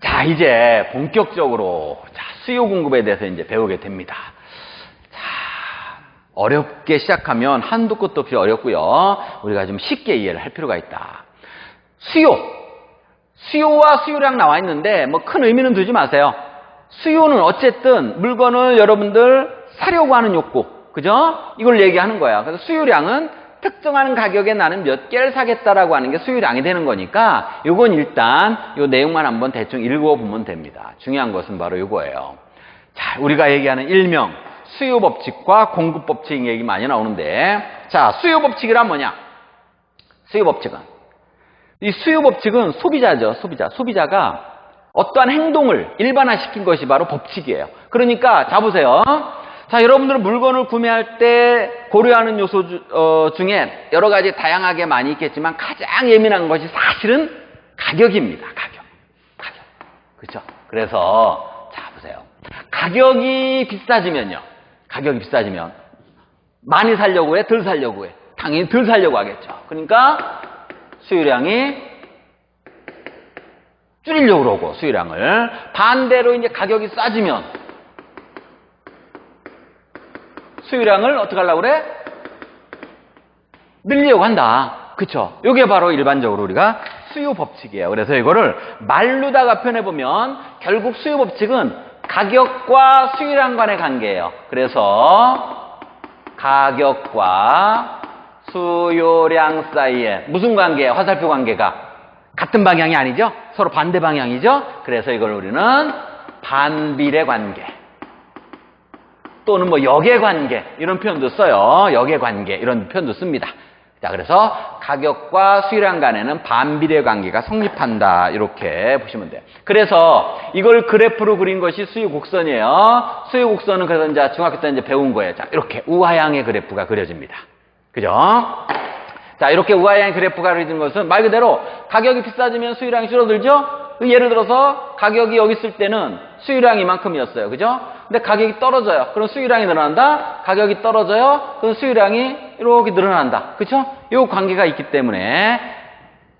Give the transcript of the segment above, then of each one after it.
자, 이제 본격적으로 수요 공급에 대해서 이제 배우게 됩니다. 자, 어렵게 시작하면 한도 끝도 없이 어렵고요. 우리가 좀 쉽게 이해를 할 필요가 있다. 수요와 수요량 나와 있는데 뭐 큰 의미는 두지 마세요. 수요는 어쨌든 물건을 여러분들 사려고 하는 욕구, 그죠? 이걸 얘기하는 거야. 그래서 수요량은 특정한 가격에 나는 몇 개를 사겠다라고 하는 게 수요량이 되는 거니까 요건 일단 요 내용만 한번 대충 읽어보면 됩니다. 중요한 것은 바로 요거예요. 자, 우리가 얘기하는 일명 수요 법칙과 공급 법칙 얘기 많이 나오는데, 자, 수요 법칙이란 뭐냐? 수요 법칙은 이 수요 법칙은 소비자죠. 소비자가 어떠한 행동을 일반화시킨 것이 바로 법칙이에요. 그러니까 자 보세요. 자, 여러분들은 물건을 구매할 때 고려하는 요소 중에 여러 가지 다양하게 많이 있겠지만 가장 예민한 것이 사실은 가격입니다. 가격. 그렇죠? 그래서 자 보세요. 가격이 비싸지면 많이 살려고 해, 덜 살려고 해. 당연히 덜 살려고 하겠죠. 그러니까 수요량이 줄이려고 그러고, 수요량을. 반대로 이제 가격이 싸지면 수요량을 어떻게 하려고 그래? 늘리려고 한다. 그쵸? 이게 바로 일반적으로 우리가 수요 법칙이에요. 그래서 이거를 말로다가 표현해보면 결국 수요 법칙은 가격과 수요량 간의 관계예요. 그래서 가격과 수요량 사이에 무슨 관계예요? 화살표 관계가 같은 방향이 아니죠? 서로 반대 방향이죠? 그래서 이걸 우리는 반비례 관계 또는 뭐 역의 관계 이런 표현도 써요. 역의 관계 이런 표현도 씁니다. 자, 그래서 가격과 수요량 간에는 반비례 관계가 성립한다. 이렇게 보시면 돼요. 그래서 이걸 그래프로 그린 것이 수요 곡선이에요. 수요 곡선은 그래서 이제 중학교 때 이제 배운 거예요. 자, 이렇게 우하향의 그래프가 그려집니다. 그죠? 자, 이렇게 우하향의 그래프가 그려진 것은 말 그대로 가격이 비싸지면 수요량이 줄어들죠? 예를 들어서 가격이 여기 있을 때는 수요량이 이만큼이었어요. 그죠? 근데 가격이 떨어져요. 그럼 수요량이 늘어난다? 가격이 떨어져요? 그럼 수요량이 이렇게 늘어난다. 그죠? 이 관계가 있기 때문에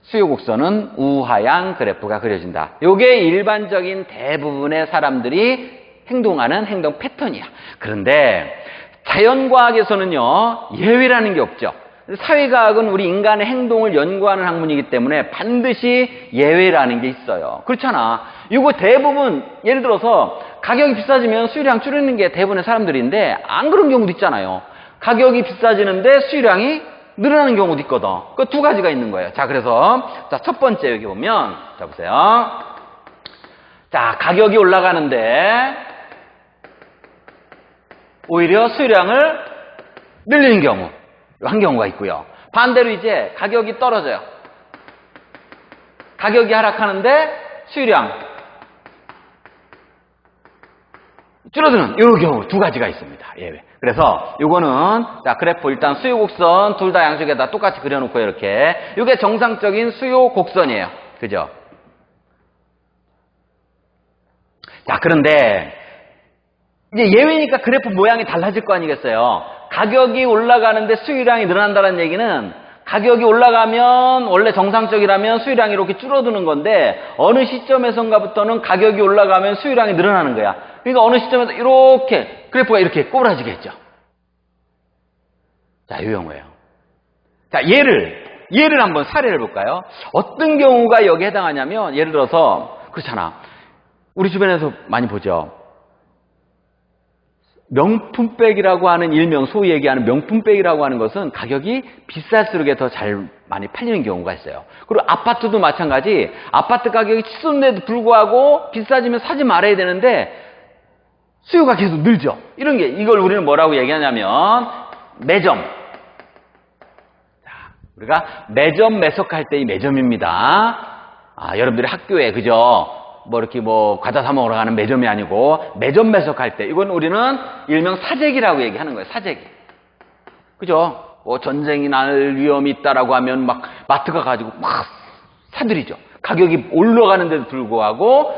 수요 곡선은 우하향 그래프가 그려진다. 이게 일반적인 대부분의 사람들이 행동하는 행동 패턴이야. 그런데 자연과학에서는요, 예외라는 게 없죠. 사회과학은 우리 인간의 행동을 연구하는 학문이기 때문에 반드시 예외라는 게 있어요. 그렇잖아. 이거 대부분 예를 들어서 가격이 비싸지면 수요량 줄이는 게 대부분의 사람들인데 안 그런 경우도 있잖아요. 가격이 비싸지는데 수요량이 늘어나는 경우도 있거든. 그 두 가지가 있는 거예요. 자, 그래서 자, 첫 번째 여기 보면 자 보세요. 자, 가격이 올라가는데 오히려 수요량을 늘리는 경우 한 경우가 있고요. 반대로 이제 가격이 떨어져요. 가격이 하락하는데 수요량 줄어드는 이런 경우 두 가지가 있습니다. 예외. 그래서 요거는 자 그래프 일단 수요 곡선 둘 다 양쪽에다 똑같이 그려놓고 이렇게 이게 정상적인 수요 곡선이에요. 그죠? 자, 그런데 이제 예외니까 그래프 모양이 달라질 거 아니겠어요? 가격이 올라가는데 수요량이 늘어난다는 얘기는 가격이 올라가면 원래 정상적이라면 수요량이 이렇게 줄어드는 건데 어느 시점에선가부터는 가격이 올라가면 수요량이 늘어나는 거야. 그러니까 어느 시점에서 이렇게 그래프가 이렇게 꼬부라지겠죠. 자, 이 경우예요. 자, 예를 한번 사례를 볼까요? 어떤 경우가 여기에 해당하냐면 예를 들어서 그렇잖아. 우리 주변에서 많이 보죠. 명품백이라고 하는 일명 소위 얘기하는 명품백이라고 하는 것은 가격이 비쌀수록 더 잘 많이 팔리는 경우가 있어요. 그리고 아파트도 마찬가지. 아파트 가격이 치솟는데도 불구하고 비싸지면 사지 말아야 되는데 수요가 계속 늘죠. 이런 게 이걸 우리는 뭐라고 얘기하냐면 매점. 자, 우리가 매점 매석할 때 이 매점입니다. 아, 여러분들이 학교에 그죠? 뭐 이렇게 뭐 과자 사 먹으러 가는 매점이 아니고 매점 매석할 때 이건 우리는 일명 사재기라고 얘기하는 거예요. 사재기. 그죠? 뭐 전쟁이 날 위험이 있다라고 하면 막 마트가 가지고 막 사들이죠. 가격이 올라가는데도 불구하고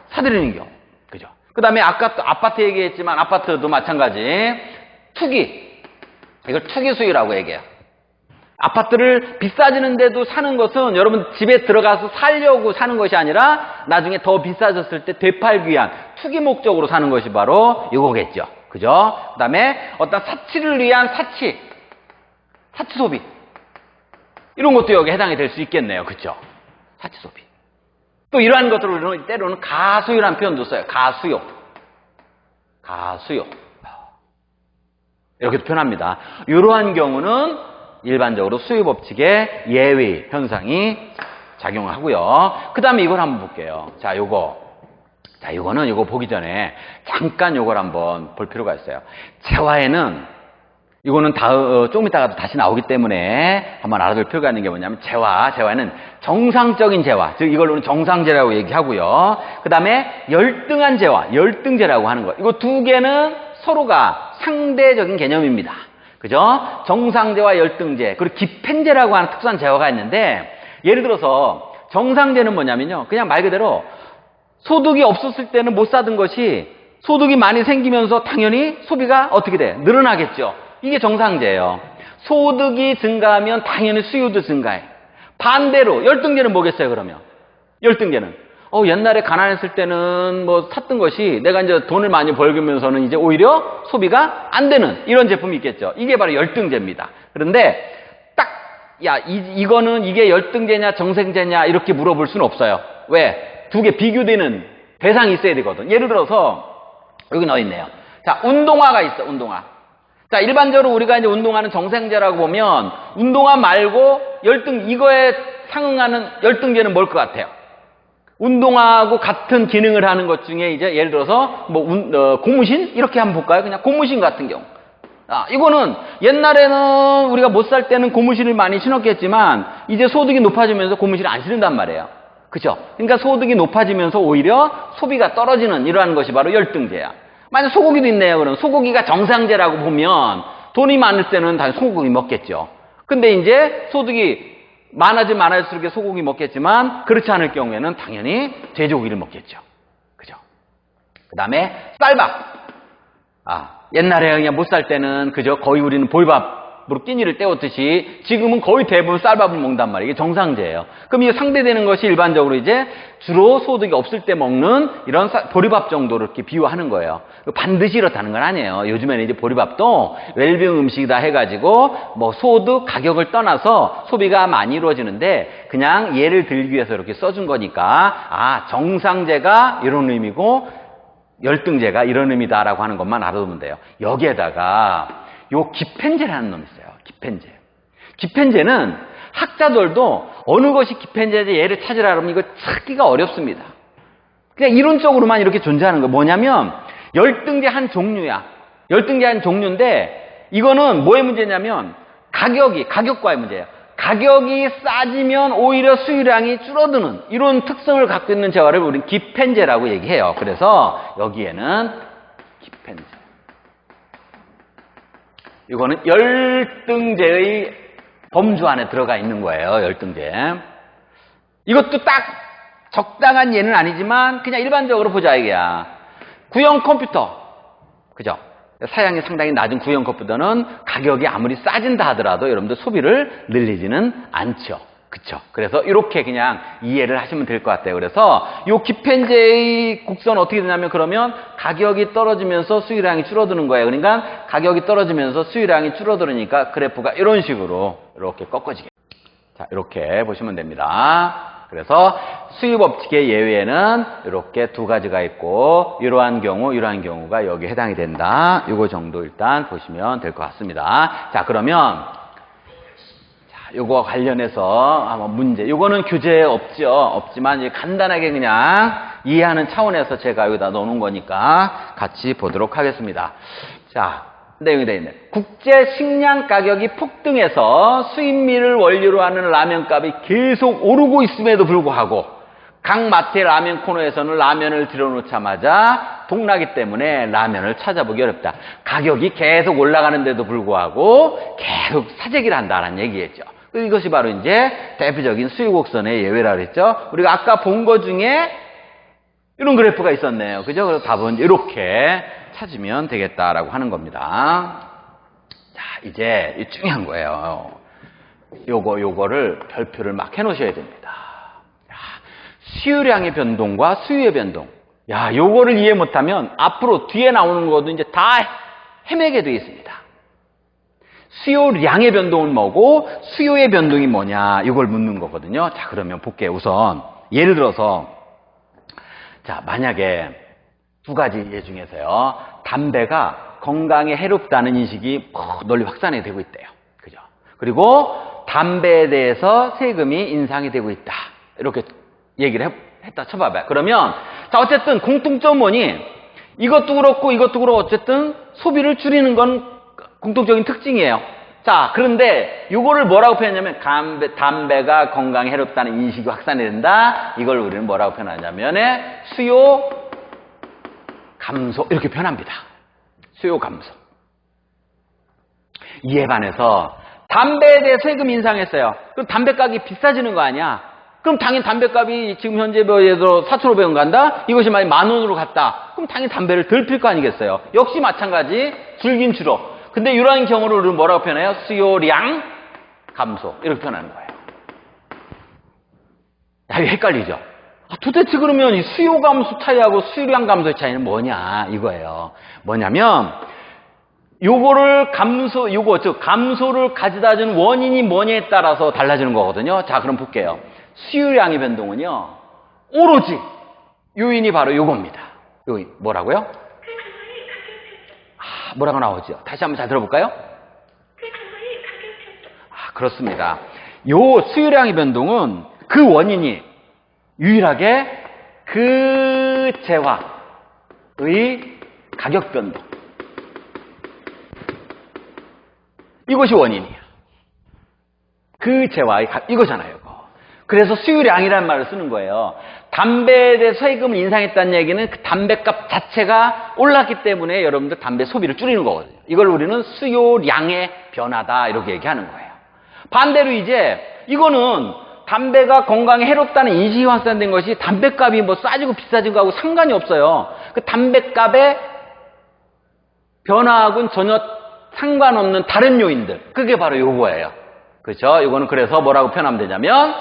사들이는 경우. 그죠? 그다음에 아까 또 아파트 얘기했지만 아파트도 마찬가지. 투기. 이걸 투기 수요라고 얘기해요. 아파트를 비싸지는데도 사는 것은 여러분 집에 들어가서 살려고 사는 것이 아니라 나중에 더 비싸졌을 때 되팔기 위한 투기 목적으로 사는 것이 바로 이거겠죠. 그죠? 그 다음에 어떤 사치를 위한 사치 소비. 이런 것도 여기 해당이 될 수 있겠네요. 그죠? 사치 소비. 또 이러한 것들을 때로는 가수요라는 표현도 써요. 가수요. 이렇게 표현합니다. 이러한 경우는 일반적으로 수요법칙의 예외 현상이 작용하고요. 그 다음에 이걸 한번 볼게요. 자, 요거는 보기 전에 잠깐 요걸 한번 볼 필요가 있어요. 재화에는 이거는 조금 이따가 다시 나오기 때문에 한번 알아둘 필요가 있는 게 뭐냐면 재화에는 정상적인 재화, 즉 이걸 우리는 정상재라고 얘기하고요. 그 다음에 열등한 재화, 열등재라고 하는 거. 이거 두 개는 서로가 상대적인 개념입니다. 그죠? 정상재와 열등재, 그리고 기펜재라고 하는 특수한 재화가 있는데, 예를 들어서 정상재는 뭐냐면요, 그냥 말 그대로 소득이 없었을 때는 못 사던 것이 소득이 많이 생기면서 당연히 소비가 어떻게 돼? 늘어나겠죠. 이게 정상재예요. 소득이 증가하면 당연히 수요도 증가해. 반대로 열등재는 뭐겠어요, 그러면? 열등재는 옛날에 가난했을 때는 뭐 샀던 것이 내가 이제 돈을 많이 벌면서는 이제 오히려 소비가 안 되는 이런 제품이 있겠죠. 이게 바로 열등재입니다. 그런데 이거는 이게 열등재냐 정상재냐 이렇게 물어볼 수는 없어요. 왜? 두 개 비교되는 대상이 있어야 되거든. 예를 들어서 여기 넣어 있네요. 자, 운동화가 있어. 운동화. 자, 일반적으로 우리가 이제 운동화는 정상재라고 보면 운동화 말고 이거에 상응하는 열등재는 뭘 것 같아요? 운동화하고 같은 기능을 하는 것 중에 이제 예를 들어서 고무신 이렇게 한번 볼까요? 그냥 고무신 같은 경우. 이거는 옛날에는 우리가 못 살 때는 고무신을 많이 신었겠지만 이제 소득이 높아지면서 고무신을 안 신는단 말이에요. 그죠? 그러니까 소득이 높아지면서 오히려 소비가 떨어지는 이러한 것이 바로 열등재야. 만약 소고기도 있네요. 그럼 소고기가 정상재라고 보면 돈이 많을 때는 당연히 소고기 먹겠죠. 근데 이제 소득이 많아질수록 소고기 먹겠지만 그렇지 않을 경우에는 당연히 돼지고기를 먹겠죠. 그죠? 그 다음에 쌀밥. 옛날에 그냥 못 살 때는 그죠? 거의 우리는 보리밥으로 끼니를 때웠듯이 지금은 거의 대부분 쌀밥을 먹는단 말이에요. 이게 정상재예요. 그럼 이게 상대되는 것이 일반적으로 이제 주로 소득이 없을 때 먹는 이런 보리밥 정도로 이렇게 비유하는 거예요. 반드시 이렇다는 건 아니에요. 요즘에는 이제 보리밥도 웰빙 음식이다 해가지고 뭐 소득, 가격을 떠나서 소비가 많이 이루어지는데 그냥 예를 들기 위해서 이렇게 써준 거니까 정상재가 이런 의미고 열등재가 이런 의미다라고 하는 것만 알아두면 돼요. 여기에다가 요 기펜재라는 놈이 있어요. 기펜재는 학자들도 어느 것이 기펜재인지 얘를 찾으라 그러면 이거 찾기가 어렵습니다. 그냥 이론적으로만 이렇게 존재하는 거예요. 뭐냐면 열등재 한 종류야. 열등재 한 종류인데 이거는 뭐의 문제냐면 가격과의 문제예요. 가격이 싸지면 오히려 수요량이 줄어드는 이런 특성을 갖고 있는 재화를 우리는 기펜재라고 얘기해요. 그래서 여기에는 기펜재. 이거는 열등재의 범주 안에 들어가 있는 거예요. 열등재. 이것도 딱 적당한 예는 아니지만 그냥 일반적으로 보자 이게야. 구형 컴퓨터. 그죠? 사양이 상당히 낮은 구형 컴퓨터는 가격이 아무리 싸진다 하더라도 여러분들 소비를 늘리지는 않죠. 그쵸? 그래서 이렇게 그냥 이해를 하시면 될 것 같아요. 그래서 이 기펜재의 곡선은 어떻게 되냐면 그러면 가격이 떨어지면서 수요량이 줄어드는 거예요. 그러니까 가격이 떨어지면서 수요량이 줄어들으니까 그래프가 이런 식으로 이렇게 꺾어지게. 자, 이렇게 보시면 됩니다. 그래서 수요법칙의 예외에는 이렇게 두 가지가 있고 이러한 경우가 여기에 해당이 된다. 이거 정도 일단 보시면 될 것 같습니다. 자, 그러면 요거 관련해서 한번 문제. 요거는 교재에 없지만 간단하게 그냥 이해하는 차원에서 제가 여기다 넣어놓은 거니까 같이 보도록 하겠습니다. 자, 내용이 되어 있네. 국제 식량 가격이 폭등해서 수입밀을 원료로 하는 라면 값이 계속 오르고 있음에도 불구하고 각 마트의 라면 코너에서는 라면을 들여놓자마자 동나기 때문에 라면을 찾아보기 어렵다. 가격이 계속 올라가는데도 불구하고 계속 사재기를 한다는 얘기겠죠. 이것이 바로 이제 대표적인 수요곡선의 예외라 그랬죠. 우리가 아까 본 것 중에 이런 그래프가 있었네요. 그죠? 그래서 답은 이렇게 찾으면 되겠다라고 하는 겁니다. 자, 이제 중요한 거예요. 요거를 별표를 막 해놓으셔야 됩니다. 야, 수요량의 변동과 수요의 변동. 야, 요거를 이해 못하면 앞으로 뒤에 나오는 것도 이제 다 헤매게 되어 있습니다. 수요량의 변동은 뭐고 수요의 변동이 뭐냐 이걸 묻는 거거든요. 자, 그러면 볼게요. 우선 예를 들어서 자, 만약에 두 가지 예 중에서요. 담배가 건강에 해롭다는 인식이 널리 확산이 되고 있대요. 그죠? 그리고 담배에 대해서 세금이 인상이 되고 있다. 이렇게 얘기를 했다 쳐봐봐요. 그러면 자, 어쨌든 공통점 뭐니? 이것도 그렇고 어쨌든 소비를 줄이는 건 공통적인 특징이에요. 자, 그런데 이거를 뭐라고 표현하냐면 담배가 건강에 해롭다는 인식이 확산이 된다. 이걸 우리는 뭐라고 표현하냐면 수요 감소 이렇게 표현합니다. 수요 감소. 이에 반해서 담배에 대해 세금 인상했어요. 그럼 담배값이 비싸지는 거 아니야? 그럼 당연히 담배값이 지금 현재 예를 들어 4,500원 간다? 이것이 만약 10,000원으로 갔다? 그럼 당연히 담배를 덜 필 거 아니겠어요? 역시 마찬가지 줄긴 줄어. 근데 이러한 경우를 우리는 뭐라고 표현해요? 수요량 감소 이렇게 표현하는 거예요. 야, 이거 헷갈리죠? 도대체 그러면 이 수요 감소 차이하고 수요량 감소의 차이는 뭐냐 이거예요. 뭐냐면 요거를 감소를 가져다 주는 원인이 뭐냐에 따라서 달라지는 거거든요. 자, 그럼 볼게요. 수요량의 변동은요. 오로지 요인이 바로 요겁니다. 요인 뭐라고요? 뭐라고 나오죠? 다시 한번 잘 들어볼까요? 그렇습니다. 요 수요량의 변동은 그 원인이 유일하게 그 재화의 가격 변동. 이것이 원인이에요. 그 재화의 이거잖아요. 이거. 그래서 수요량이라는 말을 쓰는 거예요. 담배에 대해 세금을 인상했다는 얘기는 그 담배값 자체가 올랐기 때문에 여러분들 담배 소비를 줄이는 거거든요. 이걸 우리는 수요량의 변화다 이렇게 얘기하는 거예요. 반대로 이제 이거는 담배가 건강에 해롭다는 인식이 확산된 것이 담배값이 뭐 싸지고 비싸진 거하고 상관이 없어요. 그 담배값의 변화하고는 전혀 상관없는 다른 요인들. 그게 바로 요거예요. 그렇죠? 이거는 그래서 뭐라고 표현하면 되냐면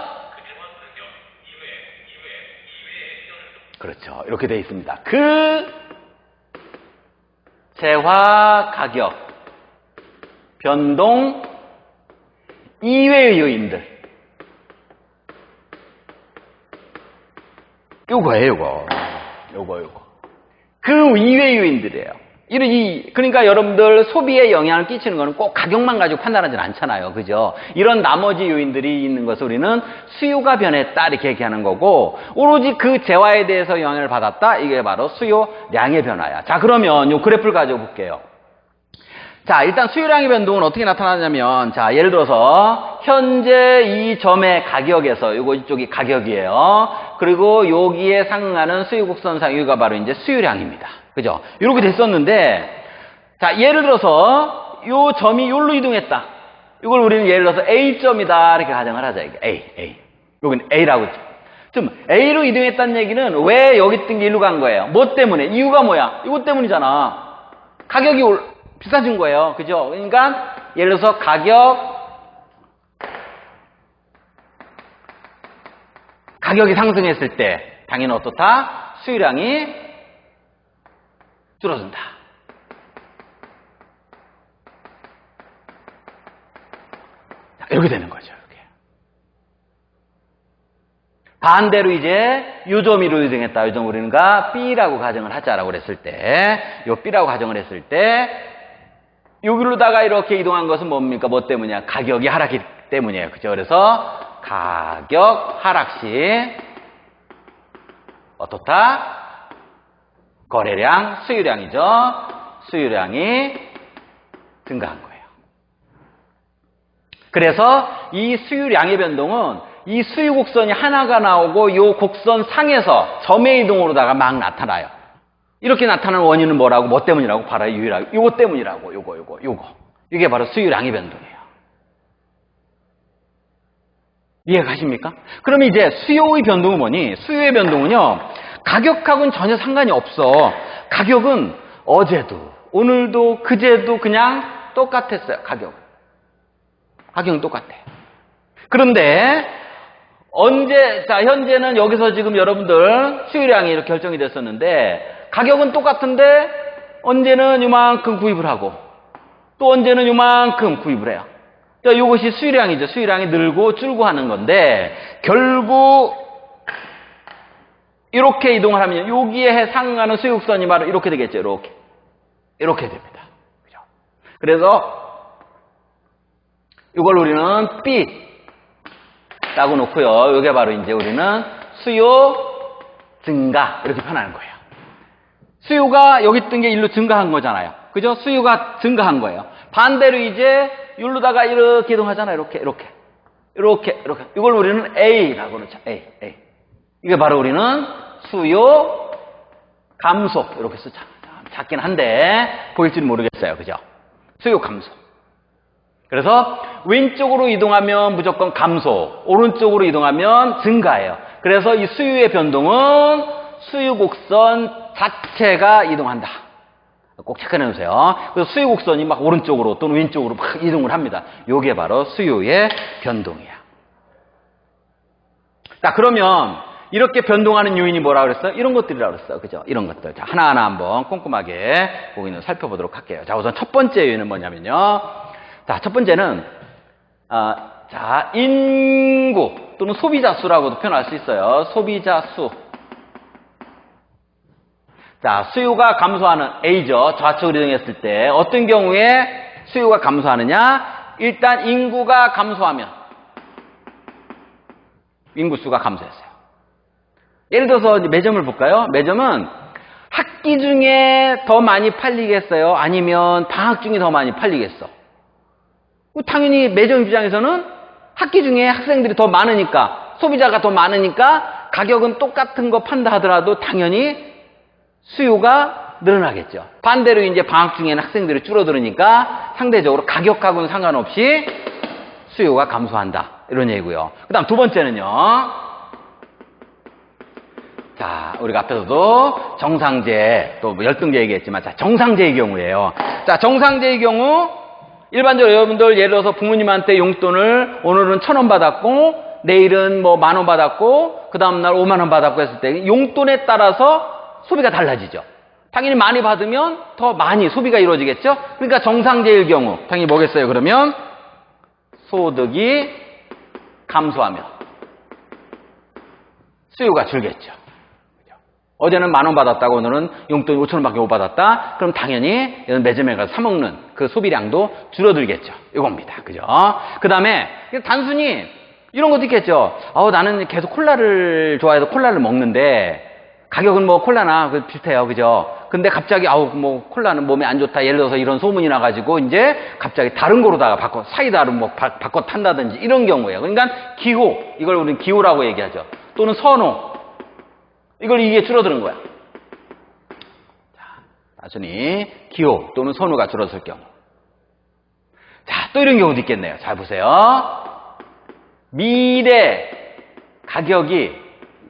그렇죠. 이렇게 되어 있습니다. 그 재화 가격 변동 이외의 요인들. 요거예요, 요거. 그 이외의 요인들이에요. 그러니까 여러분들 소비에 영향을 끼치는 거는 꼭 가격만 가지고 판단하지는 않잖아요. 그죠? 이런 나머지 요인들이 있는 것을 우리는 수요가 변했다 이렇게 얘기하는 거고 오로지 그 재화에 대해서 영향을 받았다. 이게 바로 수요량의 변화야. 자, 그러면 요 그래프를 가지고 볼게요. 자, 일단 수요량의 변동은 어떻게 나타나냐면 자, 예를 들어서 현재 이 점의 가격에서 요거 이쪽이 가격이에요. 그리고 여기에 상응하는 수요곡선상 여기가 바로 이제 수요량입니다. 그죠? 이렇게 됐었는데 자, 예를 들어서 요 점이 요로 이동했다. 이걸 우리는 예를 들어서 A점이다 이렇게 가정을 하자. 이게 A. 여기는 A라고 했죠. 좀 A로 이동했다는 얘기는 왜 여기 있던 게 일로 간 거예요? 뭐 때문에? 이유가 뭐야? 이것 때문이잖아. 가격이 비싸진 거예요. 그죠? 그러니까 예를 들어서 가격이 상승했을 때 당연히 어떻다? 수요량이 줄어든다. 자, 이렇게 되는 거죠. 이렇게. 반대로 이제 요 점이 이동했다. 요 점 우리가 B라고 가정을 하자라고 그랬을 때, 요 B라고 가정을 했을 때, 여기로다가 이렇게 이동한 것은 뭡니까? 뭐 때문이야? 가격이 하락했기 때문이에요. 그죠? 그래서 가격 하락 시 어떻다? 거래량, 수요량이죠. 수요량이 증가한 거예요. 그래서 이 수요량의 변동은 이 수요 곡선이 하나가 나오고 이 곡선 상에서 점의 이동으로다가 막 나타나요. 이렇게 나타나는 원인은 뭐라고? 뭐 때문이라고? 바로 유일하게 요거 때문이라고. 요거. 이게 바로 수요량의 변동이에요. 이해가십니까? 그럼 이제 수요의 변동은 뭐니? 수요의 변동은요. 가격하고는 전혀 상관이 없어. 가격은 어제도, 오늘도, 그제도 그냥 똑같았어요. 가격은 똑같아. 그런데 자, 현재는 여기서 지금 여러분들 수요량이 이렇게 결정이 됐었는데 가격은 똑같은데 언제는 이만큼 구입을 하고 또 언제는 이만큼 구입을 해요. 자, 이것이 수요량이죠. 수요량이 늘고 줄고 하는 건데 결국 이렇게 이동을 하면 여기에 상응하는 수익선이 바로 이렇게 되겠죠. 이렇게 됩니다. 그죠? 그래서 이걸 우리는 B 라고 놓고요. 이게 바로 이제 우리는 수요 증가 이렇게 표현하는 거예요. 수요가 여기 있던 게 일로 증가한 거잖아요. 그죠? 수요가 증가한 거예요. 반대로 이제 여기로다가 이렇게 이동하잖아요. 이렇게. 이걸 우리는 A라고 그러죠. A. 이게 바로 우리는 수요 감소 이렇게 쓰죠. 작긴 한데 보일지는 모르겠어요. 그죠? 수요 감소. 그래서 왼쪽으로 이동하면 무조건 감소, 오른쪽으로 이동하면 증가예요. 그래서 이 수요의 변동은 수요 곡선 자체가 이동한다. 꼭 체크해 놓으세요. 그래서 수요 곡선이 막 오른쪽으로 또는 왼쪽으로 막 이동을 합니다. 요게 바로 수요의 변동이야. 자, 그러면 이렇게 변동하는 요인이 뭐라 그랬어요? 이런 것들이라고 그랬어요. 그죠? 이런 것들. 자, 하나하나 한번 꼼꼼하게 보기는 살펴보도록 할게요. 자, 우선 첫 번째 요인은 뭐냐면요. 자, 첫 번째는 자, 인구 또는 소비자 수라고도 표현할 수 있어요. 소비자 수. 자, 수요가 감소하는 A죠. 좌측으로 이동했을 때 어떤 경우에 수요가 감소하느냐? 일단 인구가 감소하면 인구수가 감소했어요. 예를 들어서 매점을 볼까요? 매점은 학기 중에 더 많이 팔리겠어요? 아니면 방학 중에 더 많이 팔리겠어? 당연히 매점 입장에서는 학기 중에 학생들이 더 많으니까, 소비자가 더 많으니까 가격은 똑같은 거 판다 하더라도 당연히 수요가 늘어나겠죠. 반대로 이제 방학 중에는 학생들이 줄어들으니까 상대적으로 가격하고는 상관없이 수요가 감소한다. 이런 얘기고요. 그 다음 두 번째는요. 자, 우리가 앞에서도 정상제, 또 뭐 열등제 얘기했지만, 자, 정상제의 경우예요. 자, 정상제의 경우, 일반적으로 여러분들 예를 들어서 부모님한테 용돈을 오늘은 1,000원 받았고, 내일은 뭐 10,000원 받았고, 그 다음날 50,000원 받았고 했을 때, 용돈에 따라서 소비가 달라지죠. 당연히 많이 받으면 더 많이 소비가 이루어지겠죠? 그러니까 정상제의 경우, 당연히 뭐겠어요? 그러면 소득이 감소하면 수요가 줄겠죠. 어제는 10,000원 받았다고 오늘은 용돈이 5,000원밖에 못 받았다. 그럼 당연히 매점에 가서 사 먹는 그 소비량도 줄어들겠죠. 이겁니다. 그죠? 그 다음에 단순히 이런 것도 있겠죠. 나는 계속 콜라를 좋아해서 콜라를 먹는데 가격은 뭐 콜라나 비슷해요. 그죠? 근데 갑자기 뭐 콜라는 몸에 안 좋다. 예를 들어서 이런 소문이 나가지고 이제 갑자기 다른 거로다가 사이다로 뭐 바꿔 탄다든지 이런 경우예요. 그러니까 기호, 이걸 우리는 기호라고 얘기하죠. 또는 선호. 이걸 이게 줄어드는 거야. 자, 단순히 기호 또는 선호가 줄어들 경우. 자, 또 이런 경우도 있겠네요. 잘 보세요. 미래 가격이,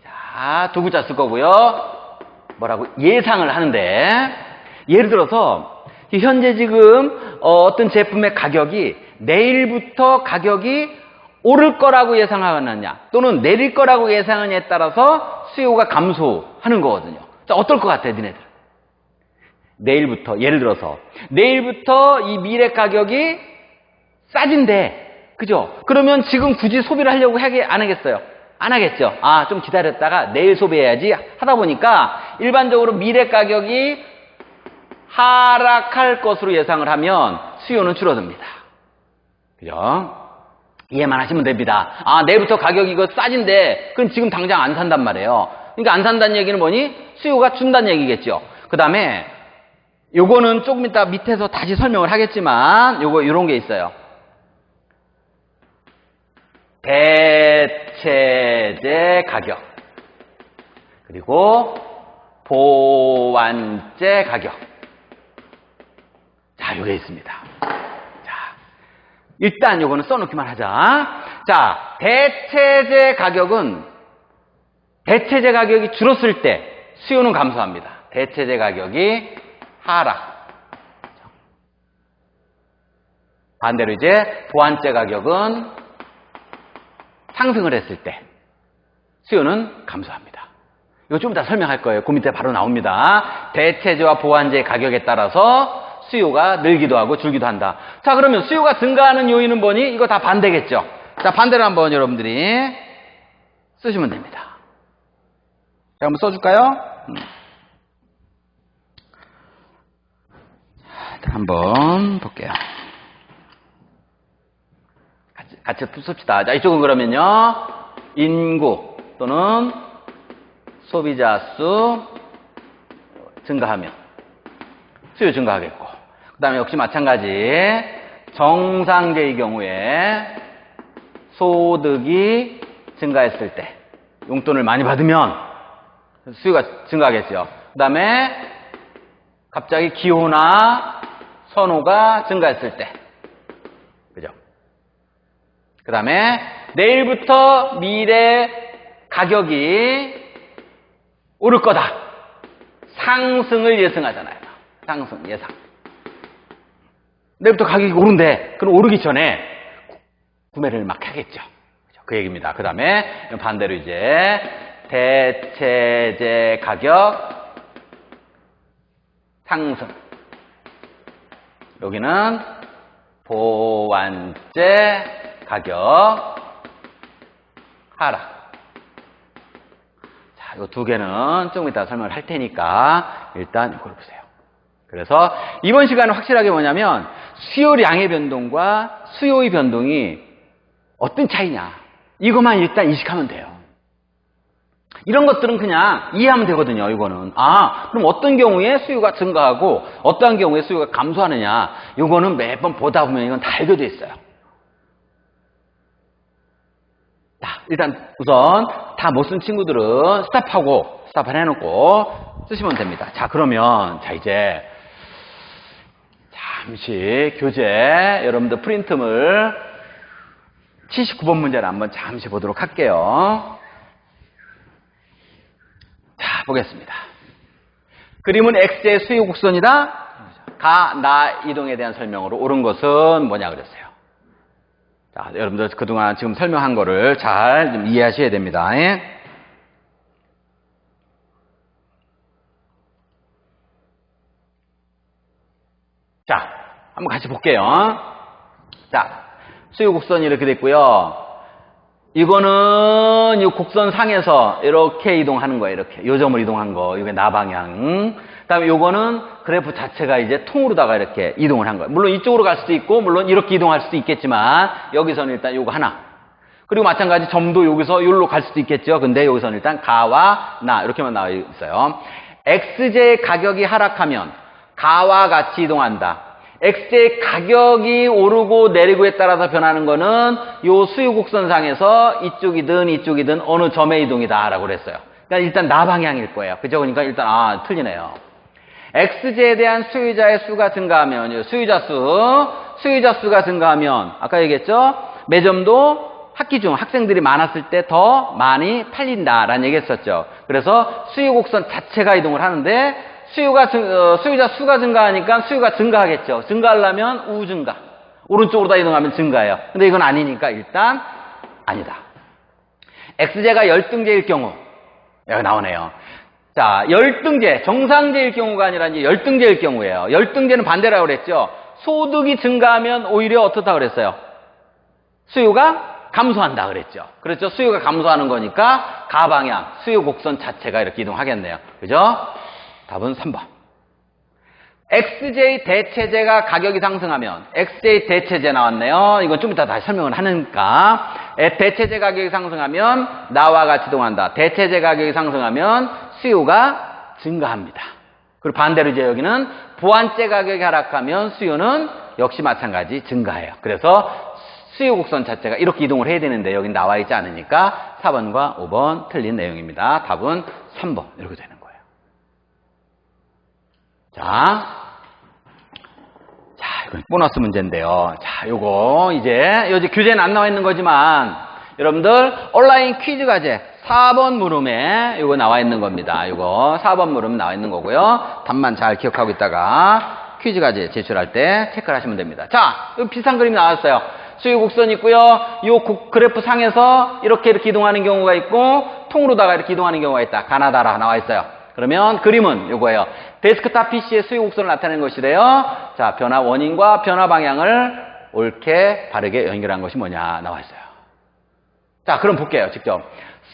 자, 두 글자 쓸 거고요. 뭐라고? 예상을 하는데, 예를 들어서, 현재 지금 어떤 제품의 가격이 내일부터 가격이 오를 거라고 예상하느냐 또는 내릴 거라고 예상하느냐에 따라서 수요가 감소하는 거거든요. 자, 어떨 것 같아요, 니네들? 내일부터, 예를 들어서 내일부터 이 미래 가격이 싸진대. 그죠? 그러면 지금 굳이 소비를 하려고 안 하겠어요? 안 하겠죠. 좀 기다렸다가 내일 소비해야지 하다 보니까 일반적으로 미래 가격이 하락할 것으로 예상을 하면 수요는 줄어듭니다. 그죠? 이해만 하시면 됩니다. 내일부터 가격이 이거 싸진데 그럼 지금 당장 안 산단 말이에요. 그러니까 안 산다는 얘기는 뭐니? 수요가 준다는 얘기겠죠. 그 다음에 요거는 조금 이따 밑에서 다시 설명을 하겠지만 요런 게 있어요. 대체재 가격 그리고 보완제 가격. 자, 요게 있습니다. 일단 요거는 써놓기만 하자. 자, 대체재 가격은 대체재 가격이 줄었을 때 수요는 감소합니다. 대체재 가격이 하락. 반대로 이제 보완재 가격은 상승을 했을 때 수요는 감소합니다. 이거 좀 이따 설명할 거예요. 그 밑에 바로 나옵니다. 대체재와 보완재의 가격에 따라서 수요가 늘기도 하고 줄기도 한다. 자, 그러면 수요가 증가하는 요인은 뭐니? 이거 다 반대겠죠. 자, 반대로 한번 여러분들이 쓰시면 됩니다. 제가 한번 써줄까요? 자, 한번 볼게요. 같이 씁시다. 자, 이쪽은 그러면요. 인구 또는 소비자 수 증가하면 수요 증가하겠고, 그 다음에 역시 마찬가지 정상제의 경우에 소득이 증가했을 때 용돈을 많이 받으면 수요가 증가하겠죠. 그 다음에 갑자기 기호나 선호가 증가했을 때, 그죠? 그 다음에 내일부터 미래 가격이 오를 거다. 상승을 예상하잖아요. 상승, 예상. 내일부터 가격이 오른대. 그럼 오르기 전에 구매를 막 하겠죠. 그 얘기입니다. 그 다음에 반대로 이제 대체재 가격 상승. 여기는 보완재 가격 하락. 자, 이 두 개는 조금 이따 설명을 할 테니까 일단 이걸 보세요. 그래서 이번 시간은 확실하게 뭐냐면 수요량의 변동과 수요의 변동이 어떤 차이냐. 이것만 일단 인식하면 돼요. 이런 것들은 그냥 이해하면 되거든요, 이거는. 아, 그럼 어떤 경우에 수요가 증가하고 어떠한 경우에 수요가 감소하느냐. 이거는 매번 보다 보면 이건 다 알게 돼 있어요. 자, 일단 우선 다 못 쓴 친구들은 스탑을 해놓고 쓰시면 됩니다. 자, 그러면 자 이제 잠시 교재 여러분들 프린트물 79번 문제를 한번 잠시 보도록 할게요. 자, 보겠습니다. 그림은 X의 수요 곡선이다. 가, 나 이동에 대한 설명으로 옳은 것은 뭐냐 그랬어요. 자, 여러분들 그동안 지금 설명한 거를 잘 좀 이해하셔야 됩니다. 예? 자, 한번 같이 볼게요. 자, 수요 곡선이 이렇게 됐고요. 이거는 이 곡선 상에서 이렇게 이동하는 거예요. 이렇게 요점을 이동한 거. 이게 나방향. 그다음에 요거는 그래프 자체가 이제 통으로다가 이렇게 이동을 한 거예요. 물론 이쪽으로 갈 수도 있고 물론 이렇게 이동할 수도 있겠지만 여기서는 일단 요거 하나. 그리고 마찬가지 점도 여기서 여기로 갈 수도 있겠죠. 근데 여기서는 일단 가와 나 이렇게만 나와 있어요. XJ의 가격이 하락하면 가와 같이 이동한다. X의 가격이 오르고 내리고에 따라서 변하는 거는 요 수요 곡선상에서 이쪽이든 어느 점의 이동이다라고 그랬어요. 그러니까 일단 나 방향일 거예요. 그죠? 그러니까 일단 틀리네요. XJ에 대한 수요자의 수가 증가하면 수요자 수가 증가하면 아까 얘기했죠? 매점도 학기 중 학생들이 많았을 때 더 많이 팔린다라는 얘기 했었죠. 그래서 수요 곡선 자체가 이동을 하는데 수요자 수가 증가하니까 수요가 증가하겠죠. 증가하려면 우증가. 오른쪽으로 다 이동하면 증가해요. 근데 이건 아니니까 일단 아니다. X제가 열등제일 경우. 여기 나오네요. 자, 열등제, 정상제일 경우가 아니라 이제 열등제일 경우예요. 열등제는 반대라고 그랬죠. 소득이 증가하면 오히려 어떻다 그랬어요? 수요가 감소한다 그랬죠. 그렇죠. 수요가 감소하는 거니까 가방향, 수요 곡선 자체가 이렇게 이동하겠네요. 그죠? 답은 3번. XJ 대체제가 가격이 상승하면 XJ 대체제 나왔네요. 이건 좀 이따 다시 설명을 하니까. 대체제 가격이 상승하면 나와 같이 이동한다. 대체제 가격이 상승하면 수요가 증가합니다. 그리고 반대로 이제 여기는 보완제 가격이 하락하면 수요는 역시 마찬가지 증가해요. 그래서 수요 곡선 자체가 이렇게 이동을 해야 되는데 여긴 나와 있지 않으니까 4번과 5번 틀린 내용입니다. 답은 3번 이렇게 되는 거예요. 자, 이건 보너스 문제인데요. 자, 요거 이제 교재는 안 나와 있는 거지만 여러분들 온라인 퀴즈 과제 4번 물음에 요거 나와 있는 겁니다. 요거 4번 물음 나와 있는 거고요. 답만 잘 기억하고 있다가 퀴즈 과제 제출할 때 체크를 하시면 됩니다. 자, 여기 비슷한 그림이 나왔어요. 수요 곡선이 있고요. 요 그래프 상에서 이렇게 이동하는 경우가 있고 통으로다가 이렇게 이동하는 경우가 있다. 가나다라 나와 있어요. 그러면 그림은 요거예요. 데스크탑 PC의 수요 곡선을 나타내는 것이래요. 자, 변화 원인과 변화 방향을 옳게 바르게 연결한 것이 뭐냐 나와 있어요. 자, 그럼 볼게요. 직접.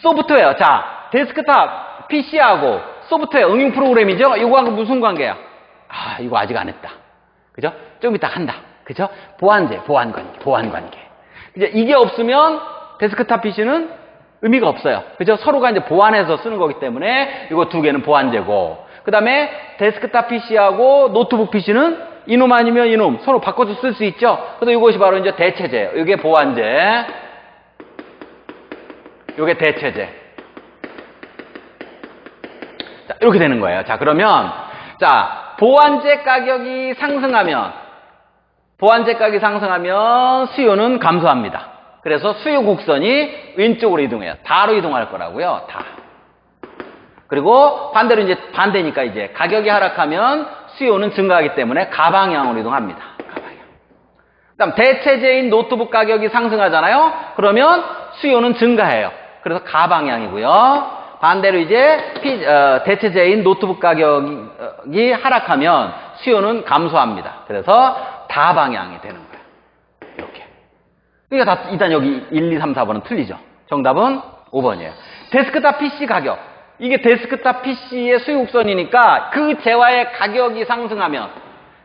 소프트웨어. 자, 데스크탑 PC하고 소프트웨어 응용 프로그램이죠. 이거하고 무슨 관계야? 아, 이거 아직 안 했다. 그죠? 좀 이따 한다. 그죠? 보안 관계. 이제 이게 없으면 데스크탑 PC는 의미가 없어요. 그죠? 서로가 이제 보완해서 쓰는 거기 때문에 이거 두 개는 보완제고. 그 다음에 데스크탑 PC하고 노트북 PC는 이놈 아니면 이놈 서로 바꿔서 쓸 수 있죠? 그래서 이것이 바로 이제 대체제예요. 이게 보완제. 이게 대체제. 자, 이렇게 되는 거예요. 자, 그러면, 자, 보완제 가격이 상승하면 수요는 감소합니다. 그래서 수요 곡선이 왼쪽으로 이동해요. 다로 이동할 거라고요. 다. 그리고 반대로 이제 반대니까 이제 가격이 하락하면 수요는 증가하기 때문에 가방향으로 이동합니다. 가방향. 그다음 대체제인 노트북 가격이 상승하잖아요. 그러면 수요는 증가해요. 그래서 가방향이고요. 반대로 이제 대체제인 노트북 가격이 하락하면 수요는 감소합니다. 그래서 다방향이 되는 거예요. 이렇게. 그러니까 다 일단 여기 1, 2, 3, 4번은 틀리죠. 정답은 5번이에요. 데스크탑 PC 가격. 이게 데스크탑 PC의 수요 곡선이니까 그 재화의 가격이 상승하면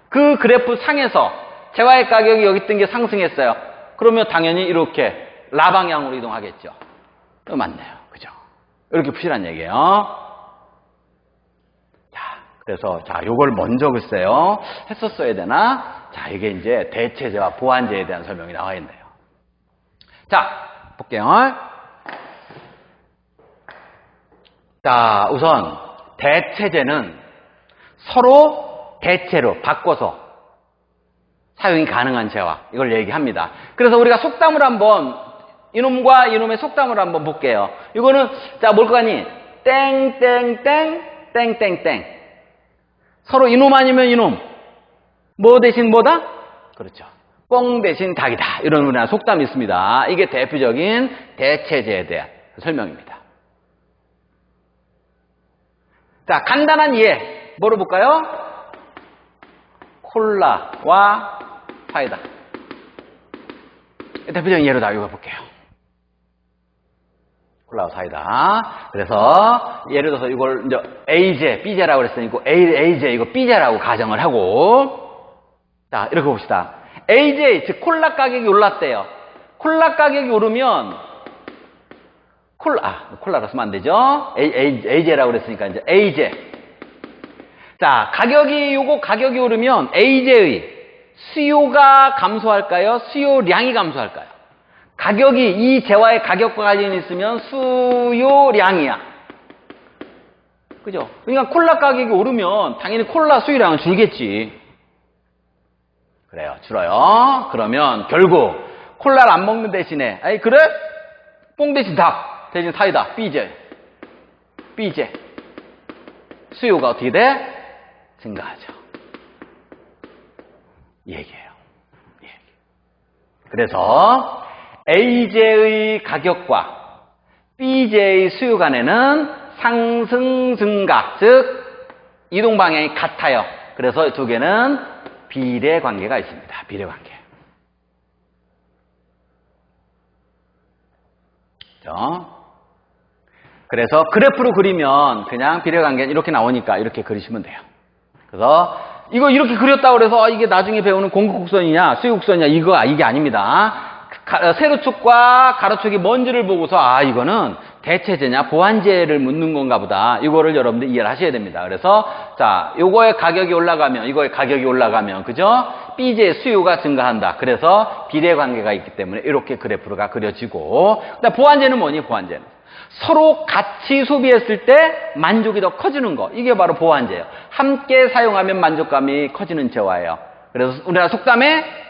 그 그래프 상에서 재화의 가격이 여기 있던 게 상승했어요. 그러면 당연히 이렇게 라방향으로 이동하겠죠. 맞네요. 그죠? 이렇게 푸시란 얘기예요. 자, 그래서 자, 요걸 먼저 글쎄요. 했었어야 되나? 자, 이게 이제 대체제와 보완제에 대한 설명이 나와 있네요. 자, 볼게요. 자, 우선 대체제는 서로 대체로 바꿔서 사용이 가능한 재화, 이걸 얘기합니다. 그래서 우리가 속담을 한번 이놈과 이놈의 속담을 한번 볼게요. 이거는 자, 뭘 거니? 땡땡땡 땡땡땡. 서로 이놈 아니면 이놈. 뭐 대신 뭐다? 그렇죠. 뻥 대신 닭이다. 이런 우리나라 속담이 있습니다. 이게 대표적인 대체제에 대한 설명입니다. 자, 간단한 이해. 뭐로 볼까요? 콜라와 사이다. 대표적인 예로 다 읽어볼게요. 콜라와 사이다. 그래서 예를 들어서 이걸 이제 A제, B제라고 그랬으니 이거 A제, 이거 B제라고 가정을 하고, 자, 이렇게 봅시다. AJ, 즉 콜라 가격이 올랐대요. 콜라 가격이 오르면 콜라로 쓰면 안 되죠. AJ라고 그랬으니까 이제 AJ. 자, 가격이 오르면 AJ의 수요가 감소할까요? 수요량이 감소할까요? 가격이 이 재화의 가격과 관련이 있으면 수요량이야. 그죠? 그러니까 콜라 가격이 오르면 당연히 콜라 수요량은 줄겠지. 그래요. 줄어요. 그러면 결국 콜라를 안 먹는 대신에 아니 그래? 뽕 대신 닭 대신 사이다. B제. 수요가 어떻게 돼? 증가하죠. 이 얘기예요. 이 얘기. 그래서 AJ의 가격과 B제의 수요 간에는 상승 증가, 즉 이동 방향이 같아요. 그래서 이 두 개는 비례 관계가 있습니다. 비례 관계. 그래서 그래프로 그리면 그냥 비례 관계는 이렇게 나오니까 이렇게 그리시면 돼요. 그래서 이거 이렇게 그렸다고 그래서 이게 나중에 배우는 공급곡선이냐 수요곡선이냐 이게 아닙니다. 세로축과 가로축이 뭔지를 보고서 이거는 대체제냐 보완제를 묻는 건가 보다. 이거를 여러분들 이해를 하셔야 됩니다. 그래서 자, 요거의 가격이 올라가면 이거의 가격이 올라가면 그죠? B제의 수요가 증가한다. 그래서 비례 관계가 있기 때문에 이렇게 그래프가 그려지고, 그다음 보완제는 뭐니? 보완제는 서로 같이 소비했을 때 만족이 더 커지는 거. 이게 바로 보완제예요. 함께 사용하면 만족감이 커지는 재화예요. 그래서 우리나라 속담에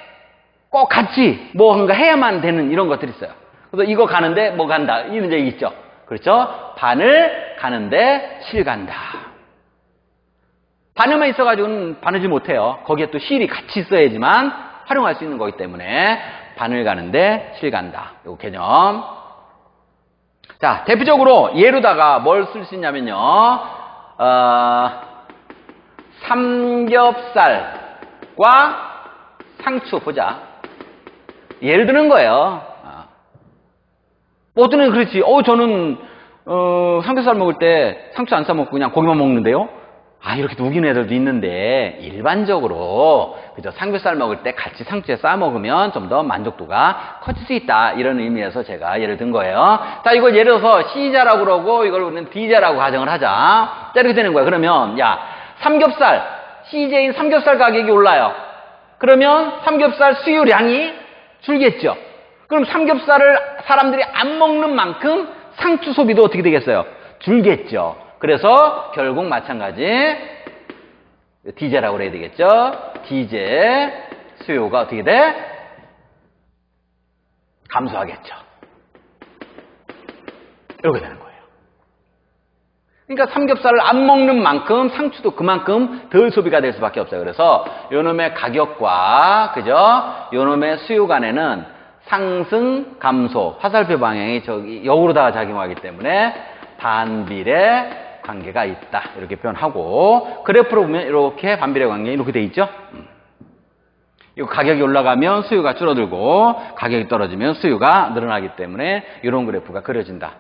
꼭 같이 뭔가 해야만 되는 이런 것들이 있어요. 그래서 이거 가는데 뭐 간다. 이런 얘기 있죠. 그렇죠? 바늘 가는데 실 간다. 바늘만 있어가지고는 바느질 못해요. 거기에 또 실이 같이 있어야지만 활용할 수 있는 거기 때문에 반을 가는데 실간다. 요 개념. 자, 대표적으로 예로다가 뭘 쓸 수 있냐면요. 삼겹살과 상추 보자. 예를 드는 거예요. 어떤 애는 그렇지. 저는 삼겹살 먹을 때 상추 안 싸 먹고 그냥 고기만 먹는데요. 이렇게 우기는 애들도 있는데 일반적으로 그죠? 삼겹살 먹을 때 같이 상추에 싸 먹으면 좀 더 만족도가 커질 수 있다. 이런 의미에서 제가 예를 든 거예요. 자, 이걸 예를 들어서 C자라고 그러고 이걸 우리는 D자라고 가정을 하자. 자, 이렇게 되는 거야. 그러면 삼겹살 C제인 삼겹살 가격이 올라요. 그러면 삼겹살 수요량이 줄겠죠. 그럼 삼겹살을 사람들이 안 먹는 만큼 상추 소비도 어떻게 되겠어요? 줄겠죠. 그래서 결국 마찬가지 D제라고 그래야 되겠죠. D제 수요가 어떻게 돼? 감소하겠죠. 이렇게 되는 거예요. 그러니까 삼겹살을 안 먹는 만큼 상추도 그만큼 덜 소비가 될 수밖에 없어요. 그래서 요놈의 가격과 그죠? 요놈의 수요 간에는 상승, 감소, 화살표 방향이 역으로다가 작용하기 때문에 반비례 관계가 있다. 이렇게 표현하고 그래프로 보면 이렇게 반비례 관계 이렇게 돼 있죠. 이거 가격이 올라가면 수요가 줄어들고 가격이 떨어지면 수요가 늘어나기 때문에 이런 그래프가 그려진다.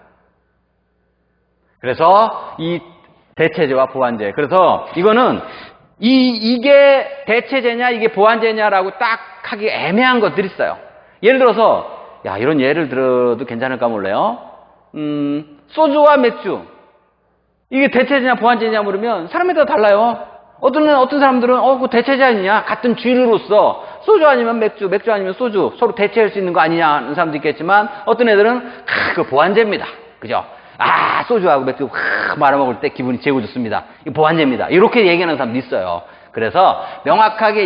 그래서 이 대체제와 보완제. 그래서 이거는 이게 대체제냐 이게 보완제냐라고 딱 하기 애매한 것들이 있어요. 예를 들어서 이런 예를 들어도 괜찮을까 몰라요. 소주와 맥주 이게 대체제냐 보완제냐 물으면 사람에 따라 달라요. 어떤 사람들은 그거 대체제 아니냐 같은 쥐류로서 소주 아니면 맥주 아니면 소주 서로 대체할 수 있는 거 아니냐 하는 사람도 있겠지만 어떤 애들은 그 보완제입니다. 그죠? 소주하고 맥주 말아먹을 때 기분이 제일 좋습니다. 이거 보완제입니다. 이렇게 얘기하는 사람도 있어요. 그래서 명확하게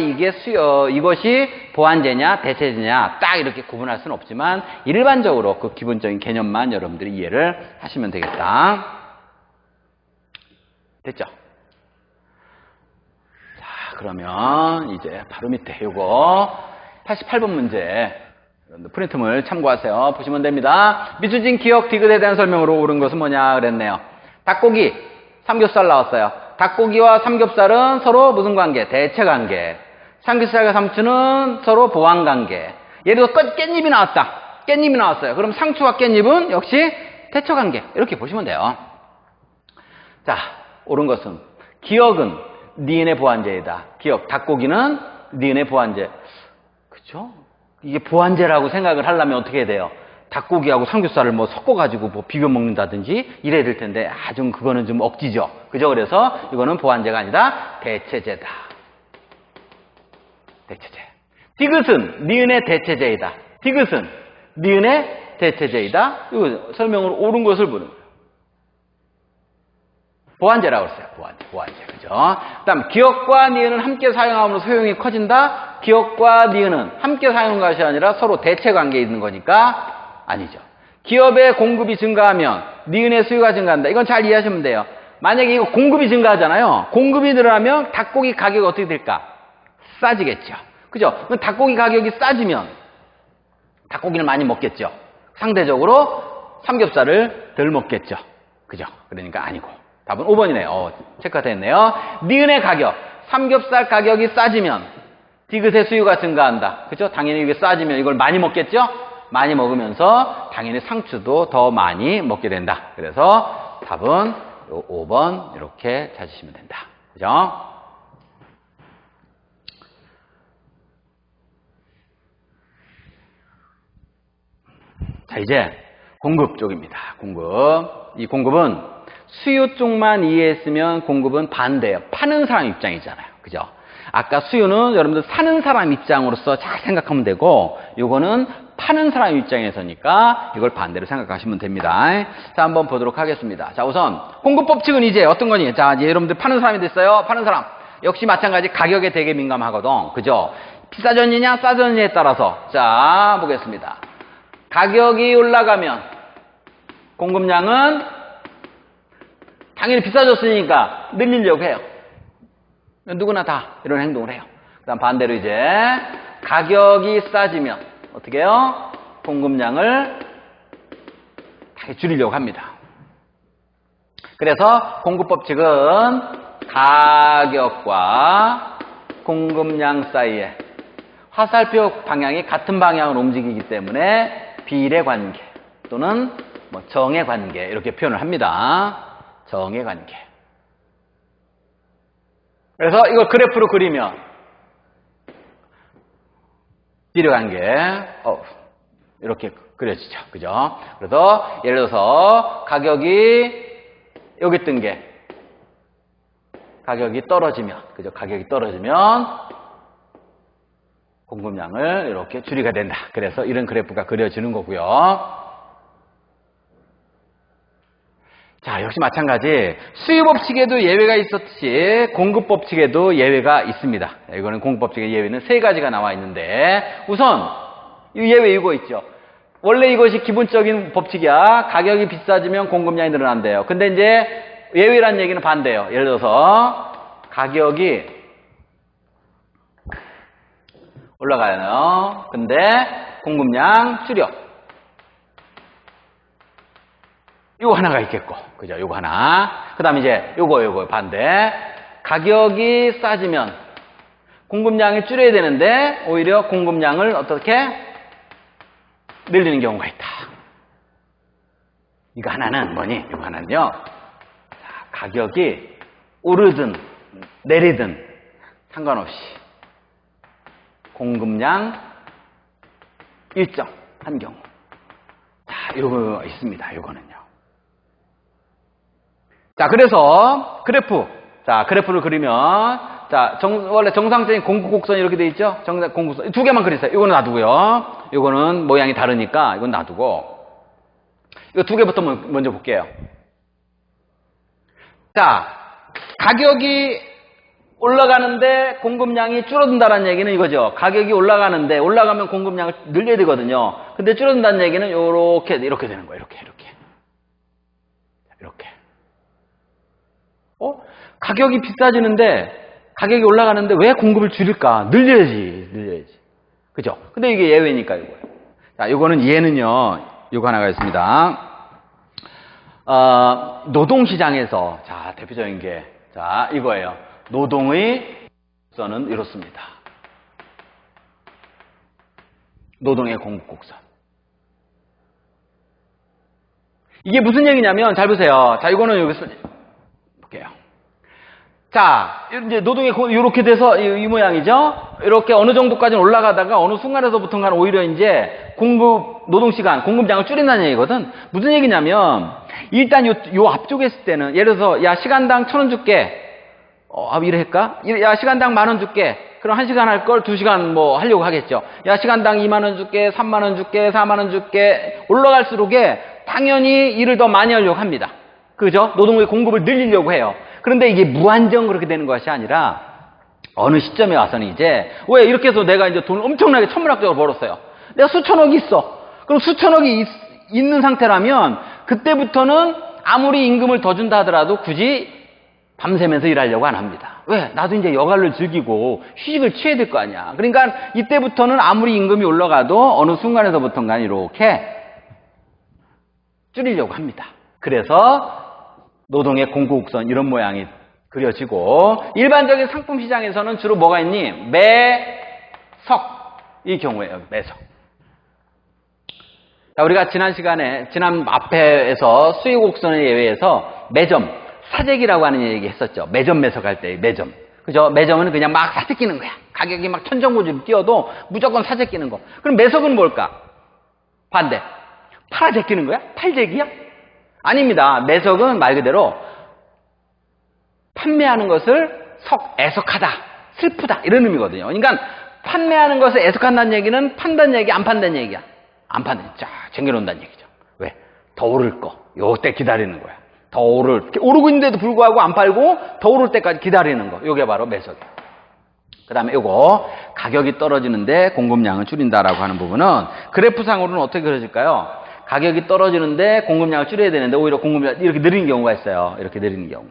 이것이 보완제냐 대체제냐 딱 이렇게 구분할 수는 없지만 일반적으로 그 기본적인 개념만 여러분들이 이해를 하시면 되겠다. 됐죠? 자, 그러면 이제 바로 밑에 요거 88번 문제 프린트물 참고하세요. 보시면 됩니다. 미추진 기억 디귿에 대한 설명으로 옳은 것은 뭐냐 그랬네요. 닭고기, 삼겹살 나왔어요. 닭고기와 삼겹살은 서로 무슨 관계? 대체 관계. 삼겹살과 상추는 서로 보완 관계. 예를 들어 깻잎이 나왔다. 깻잎이 나왔어요. 그럼 상추와 깻잎은 역시 대처 관계. 이렇게 보시면 돼요. 자, 옳은 것은 기억은 니은의 보완제이다. 기억, 닭고기는 니은의 보완제. 그죠? 이게 보완제라고 생각을 하려면 어떻게 해야 돼요? 닭고기하고 삼겹살을 섞어가지고 비벼 먹는다든지 이래야 될 텐데, 좀 그거는 좀 억지죠. 그죠? 그래서 이거는 보완제가 아니라 대체제다. 대체제. 디귿은 니은의 대체제이다. 디귿은 니은의 대체제이다. 이거 설명으로 옳은 것을 보는 거예요. 보완제라고 했어요. 보완제. 그죠? 그 다음, 기억과 니은은 함께 사용함으로 소용이 커진다. 기억과 니은은 함께 사용하는 것이 아니라 서로 대체 관계에 있는 거니까 아니죠. 기업의 공급이 증가하면 니은의 수요가 증가한다. 이건 잘 이해하시면 돼요. 만약에 이거 공급이 증가하잖아요. 공급이 늘어나면 닭고기 가격이 어떻게 될까? 싸지겠죠. 그죠? 그럼 닭고기 가격이 싸지면 닭고기를 많이 먹겠죠. 상대적으로 삼겹살을 덜 먹겠죠. 그죠? 그러니까 아니고. 답은 5번이네요. 체크가 됐네요. 니은의 가격, 삼겹살 가격이 싸지면 디귿의 수요가 증가한다. 그죠? 당연히 이게 싸지면 이걸 많이 먹겠죠? 많이 먹으면서 당연히 상추도 더 많이 먹게 된다. 그래서 답은 5번 이렇게 찾으시면 된다. 그죠? 자, 이제 공급 쪽입니다. 공급. 이 공급은 수요 쪽만 이해했으면 공급은 반대예요. 파는 사람 입장이잖아요. 그죠? 아까 수요는 여러분들 사는 사람 입장으로서 잘 생각하면 되고, 요거는 파는 사람 입장에서니까 이걸 반대로 생각하시면 됩니다. 자, 한번 보도록 하겠습니다. 자, 우선 공급 법칙은 이제 어떤 거니? 자, 이제 여러분들 파는 사람이 됐어요. 파는 사람. 역시 마찬가지 가격에 되게 민감하거든. 그죠? 비싸졌느냐 싸졌느냐에 따라서. 자, 보겠습니다. 가격이 올라가면 공급량은 당연히 비싸졌으니까 늘리려고 해요. 누구나 다 이런 행동을 해요. 그 다음 반대로 이제 가격이 싸지면 어떻게 해요? 공급량을 다시 줄이려고 합니다. 그래서 공급법칙은 가격과 공급량 사이에 화살표 방향이 같은 방향으로 움직이기 때문에 비례 관계 또는 뭐 정의 관계 이렇게 표현을 합니다. 정의 관계. 그래서 이걸 그래프로 그리면 비례 관계 이렇게 그려지죠. 그죠? 그래서 예를 들어서 가격이 여기 뜬 게 가격이 떨어지면 그죠? 가격이 떨어지면 공급량을 이렇게 줄이게 된다. 그래서 이런 그래프가 그려지는 거고요. 자, 역시 마찬가지 수요법칙에도 예외가 있었듯이 공급법칙에도 예외가 있습니다. 이거는 공급법칙의 예외는 세 가지가 나와 있는데 우선 이 예외 이거 있죠. 원래 이것이 기본적인 법칙이야. 가격이 비싸지면 공급량이 늘어난대요. 근데 이제 예외란 얘기는 반대예요. 예를 들어서 가격이 올라가요. 근데 공급량 줄여. 요거 하나가 있겠고. 그죠? 요거 하나. 그 다음에 이제 요거 반대. 가격이 싸지면 공급량을 줄여야 되는데 오히려 공급량을 어떻게 늘리는 경우가 있다. 이거 하나는 뭐니? 이거 하나는요. 자, 가격이 오르든 내리든 상관없이 공급량 일정한 경우. 자, 요거 있습니다. 요거는요. 자, 그래서 그래프. 자, 그래프를 그리면 자, 원래 정상적인 공급곡선이 이렇게 돼 있죠? 공급선. 두 개만 그리세요. 이거는 놔두고요. 이거는 모양이 다르니까 이건 놔두고. 이거 두 개부터 먼저 볼게요. 자, 가격이 올라가는데 공급량이 줄어든다는 얘기는 이거죠. 가격이 올라가는데 올라가면 공급량을 늘려야 되거든요. 근데 줄어든다는 얘기는 이렇게 되는 거예요. 이렇게. 가격이 비싸지는데 가격이 올라가는데 왜 공급을 줄일까? 늘려야지. 그죠? 근데 이게 예외니까 이거예요. 자, 얘는요. 요거 하나가 있습니다. 노동시장에서 자, 대표적인 게 자, 이거예요. 노동의 곡선은 이렇습니다. 노동의 공급곡선. 이게 무슨 얘기냐면 잘 보세요. 자, 이거는 여기서 볼게요. 자, 이제 노동이 이렇게 돼서 이 모양이죠? 이렇게 어느 정도까지는 올라가다가 어느 순간에서부터는 오히려 이제 노동시간, 공급량을 줄인다는 얘기거든? 무슨 얘기냐면, 일단 요 앞쪽에 있을 때는, 예를 들어서, 야, 시간당 1,000원 줄게. 이래 할까? 야, 시간당 10,000원 줄게. 그럼 1시간 할 걸 2시간 뭐 하려고 하겠죠. 야, 시간당 20,000원 줄게, 30,000원 줄게, 40,000원 줄게. 올라갈수록에 당연히 일을 더 많이 하려고 합니다. 그죠? 노동의 공급을 늘리려고 해요. 그런데 이게 무한정 그렇게 되는 것이 아니라 어느 시점에 와서는 이제 왜 이렇게 해서 내가 이제 돈을 엄청나게 천문학적으로 벌었어요. 내가 수천억이 있어. 그럼 수천억이 있는 상태라면 그때부터는 아무리 임금을 더 준다 하더라도 굳이 밤새면서 일하려고 안 합니다. 왜? 나도 이제 여가를 즐기고 휴식을 취해야 될 거 아니야. 그러니까 이때부터는 아무리 임금이 올라가도 어느 순간에서부터는 이렇게 줄이려고 합니다. 그래서 노동의 공급곡선 이런 모양이 그려지고 일반적인 상품 시장에서는 주로 뭐가 있니? 매석 이 경우에요. 매석. 자, 우리가 지난 앞에서 수요곡선의 예외에서 매점, 사재기라고 하는 얘기 했었죠. 매점 매석할 때 매점. 그죠? 매점은 그냥 막 사재 끼는 거야. 가격이 막 천정고지로 뛰어도 무조건 사재 끼는 거. 그럼 매석은 뭘까? 반대. 팔아재 끼는 거야? 팔재기야? 아닙니다. 매석은 말 그대로 판매하는 것을 애석하다, 슬프다 이런 의미거든요. 그러니까 판매하는 것을 애석한다는 얘기는 판다는 얘기, 안 판다는 얘기야. 안 판다는 얘기. 쫙 쟁여놓는다는 얘기죠. 왜? 더 오를 거. 요때 기다리는 거야. 더 오르고 있는데도 불구하고 안 팔고 더 오를 때까지 기다리는 거. 요게 바로 매석이에요. 그 다음에 요거 가격이 떨어지는데 공급량을 줄인다라고 하는 부분은 그래프상으로는 어떻게 그려질까요? 가격이 떨어지는데 공급량을 줄여야 되는데 오히려 공급량 이렇게 느리는 경우가 있어요. 이렇게 느리는 경우.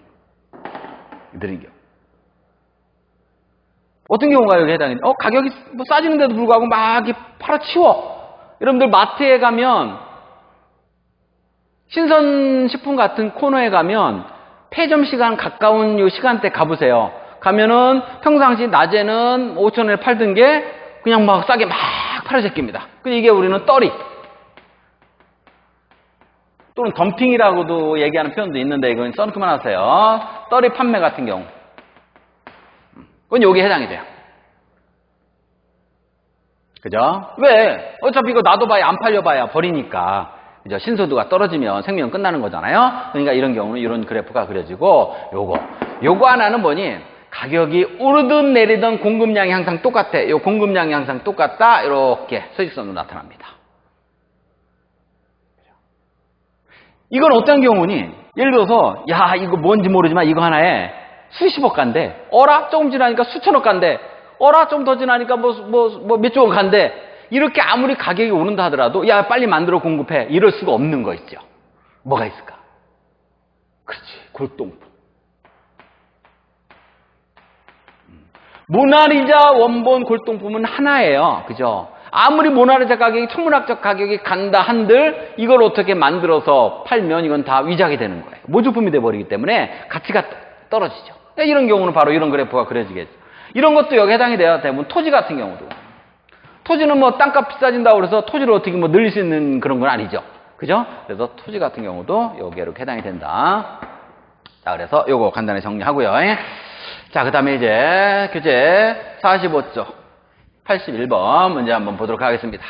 어떤 경우가 여기 해당이 가격이 뭐 싸지는데도 불구하고 막 팔아치워. 여러분들 마트에 가면 신선식품 같은 코너에 가면 폐점 시간 가까운 요 시간대 가보세요. 가면은 평상시 낮에는 5,000원에 팔던 게 그냥 막 싸게 막 팔아제낍니다. 근데 이게 우리는 떨이 또는 덤핑이라고도 얘기하는 표현도 있는데 이건 써는 그만하세요. 떨이 판매 같은 경우 그건 여기에 해당이 돼요. 그죠? 왜? 어차피 이거 놔둬봐야 안 팔려봐야 버리니까. 그죠? 신소득가 떨어지면 생명은 끝나는 거잖아요. 그러니까 이런 경우는 이런 그래프가 그려지고 요거 하나는 뭐니? 가격이 오르든 내리든 공급량이 항상 똑같아. 요 공급량이 항상 똑같다. 이렇게 수직선으로 나타납니다. 이건 어떤 경우니? 예를 들어서 야 이거 뭔지 모르지만 이거 하나에 수십억 간대. 어라? 조금 지나니까 수천억 간대. 어라? 좀 더 지나니까 뭐 몇조 원 간대. 이렇게 아무리 가격이 오른다 하더라도 야 빨리 만들어 공급해. 이럴 수가 없는 거 있죠. 뭐가 있을까? 그렇지. 골동품. 모나리자 원본 골동품은 하나예요. 그죠? 아무리 모나리자 가격이 천문학적 가격이 간다 한들 이걸 어떻게 만들어서 팔면 이건 다 위작이 되는 거예요. 모조품이 돼버리기 때문에 가치가 떨어지죠. 이런 경우는 바로 이런 그래프가 그려지겠죠. 이런 것도 여기 해당이 돼요. 대부분 토지 같은 경우도. 토지는 뭐 땅값 비싸진다고 그래서 토지를 어떻게 뭐 늘릴 수 있는 그런 건 아니죠. 그죠? 그래서 토지 같은 경우도 여기에 이렇게 해당이 된다. 자, 그래서 요거 간단히 정리하고요. 자, 그 다음에 이제 교재 45쪽 81번 문제 한번 보도록 하겠습니다.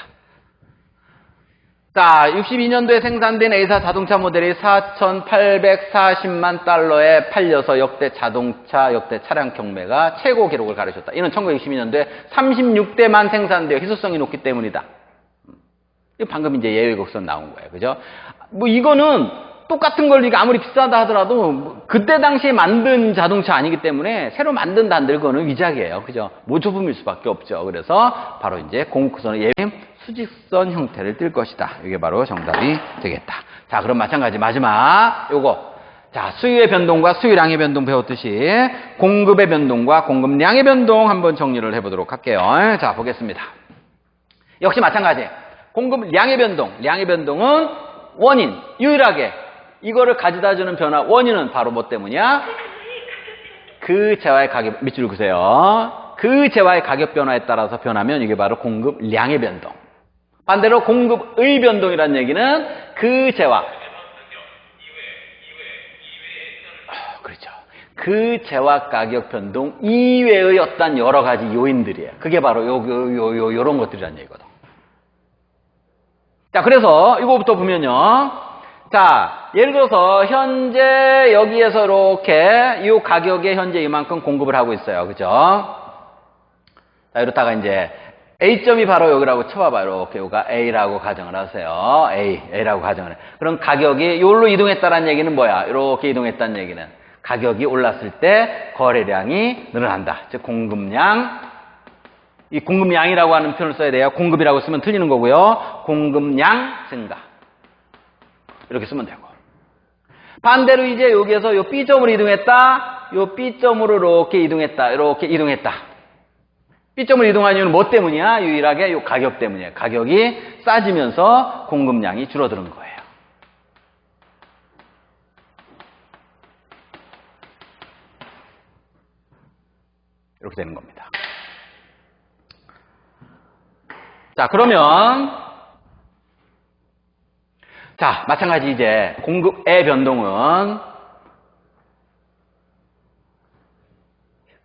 자, 62년도에 생산된 A사 자동차 모델이 4,840만 달러에 팔려서 역대 차량 경매가 최고 기록을 가르쳤다. 이는 1962년도에 36대만 생산되어 희소성이 높기 때문이다. 이거 방금 이제 예외 곡선 나온 거예요. 그죠? 뭐 이거는 똑같은 걸 이게 아무리 비싸다 하더라도 그때 당시에 만든 자동차 아니기 때문에 새로 만든다 한들 그거는 위작이에요. 그죠? 모조품일 수밖에 없죠. 그래서 바로 이제 공급선의 예외 수직선 형태를 띌 것이다. 이게 바로 정답이 되겠다. 자, 그럼 마찬가지 마지막 요거. 자, 수요의 변동과 수요량의 변동 배웠듯이 공급의 변동과 공급량의 변동 한번 정리를 해보도록 할게요. 자, 보겠습니다. 역시 마찬가지. 공급량의 변동. 량의 변동은 원인, 유일하게 이거를 가져다 주는 변화, 원인은 바로 뭐 때문이야? 그 재화의 가격, 밑줄 그세요. 그 재화의 가격 변화에 따라서 변하면 이게 바로 공급량의 변동. 반대로 공급의 변동이라는 얘기는 그 재화. 그렇죠. 그 재화 가격 변동 이외의 어떤 여러 가지 요인들이에요. 그게 바로 요런 것들이라는 얘기거든. 자, 그래서 이거부터 보면요. 자, 예를 들어서 현재 여기에서 이렇게 이 가격에 현재 이만큼 공급을 하고 있어요. 그죠? 자, 이렇다가 이제 A점이 바로 여기라고 쳐봐봐요. 이렇게 여기가 A라고 가정을 하세요. A라고 가정을 해. 그럼 가격이 여기로 이동했다는 얘기는 뭐야? 이렇게 이동했다는 얘기는 가격이 올랐을 때 거래량이 늘어난다. 즉 공급량, 이 공급량이라고 하는 표현을 써야 돼요. 공급이라고 쓰면 틀리는 거고요. 공급량 증가. 이렇게 쓰면 되고. 반대로 이제 여기에서 요 B점으로 이동했다. 요 B점으로 이렇게 이동했다. 이렇게 이동했다. B점으로 이동한 이유는 뭐 때문이야? 유일하게 요 가격 때문이에요. 가격이 싸지면서 공급량이 줄어드는 거예요. 이렇게 되는 겁니다. 자, 그러면 자, 마찬가지 이제 공급의 변동은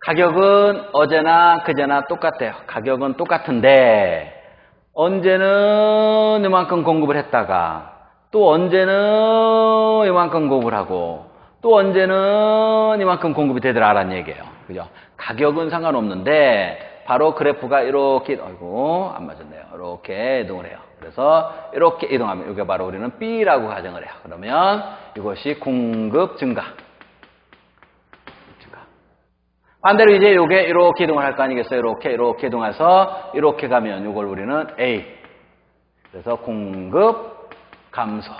가격은 어제나 그제나 똑같아요. 가격은 똑같은데 언제는 이만큼 공급을 했다가 또 언제는 이만큼 공급을 하고 또 언제는 이만큼 공급이 되더라라는 얘기예요. 그죠? 가격은 상관없는데 바로 그래프가 이렇게 아이고 안 맞았네요. 이렇게 이동을 해요. 그래서 이렇게 이동하면 이게 바로 우리는 B라고 가정을 해요. 그러면 이것이 공급 증가. 반대로 이제 요게 이렇게 이동을 할 거 아니겠어요? 이렇게 이동해서 이렇게 가면 이걸 우리는 A. 그래서 공급 감소.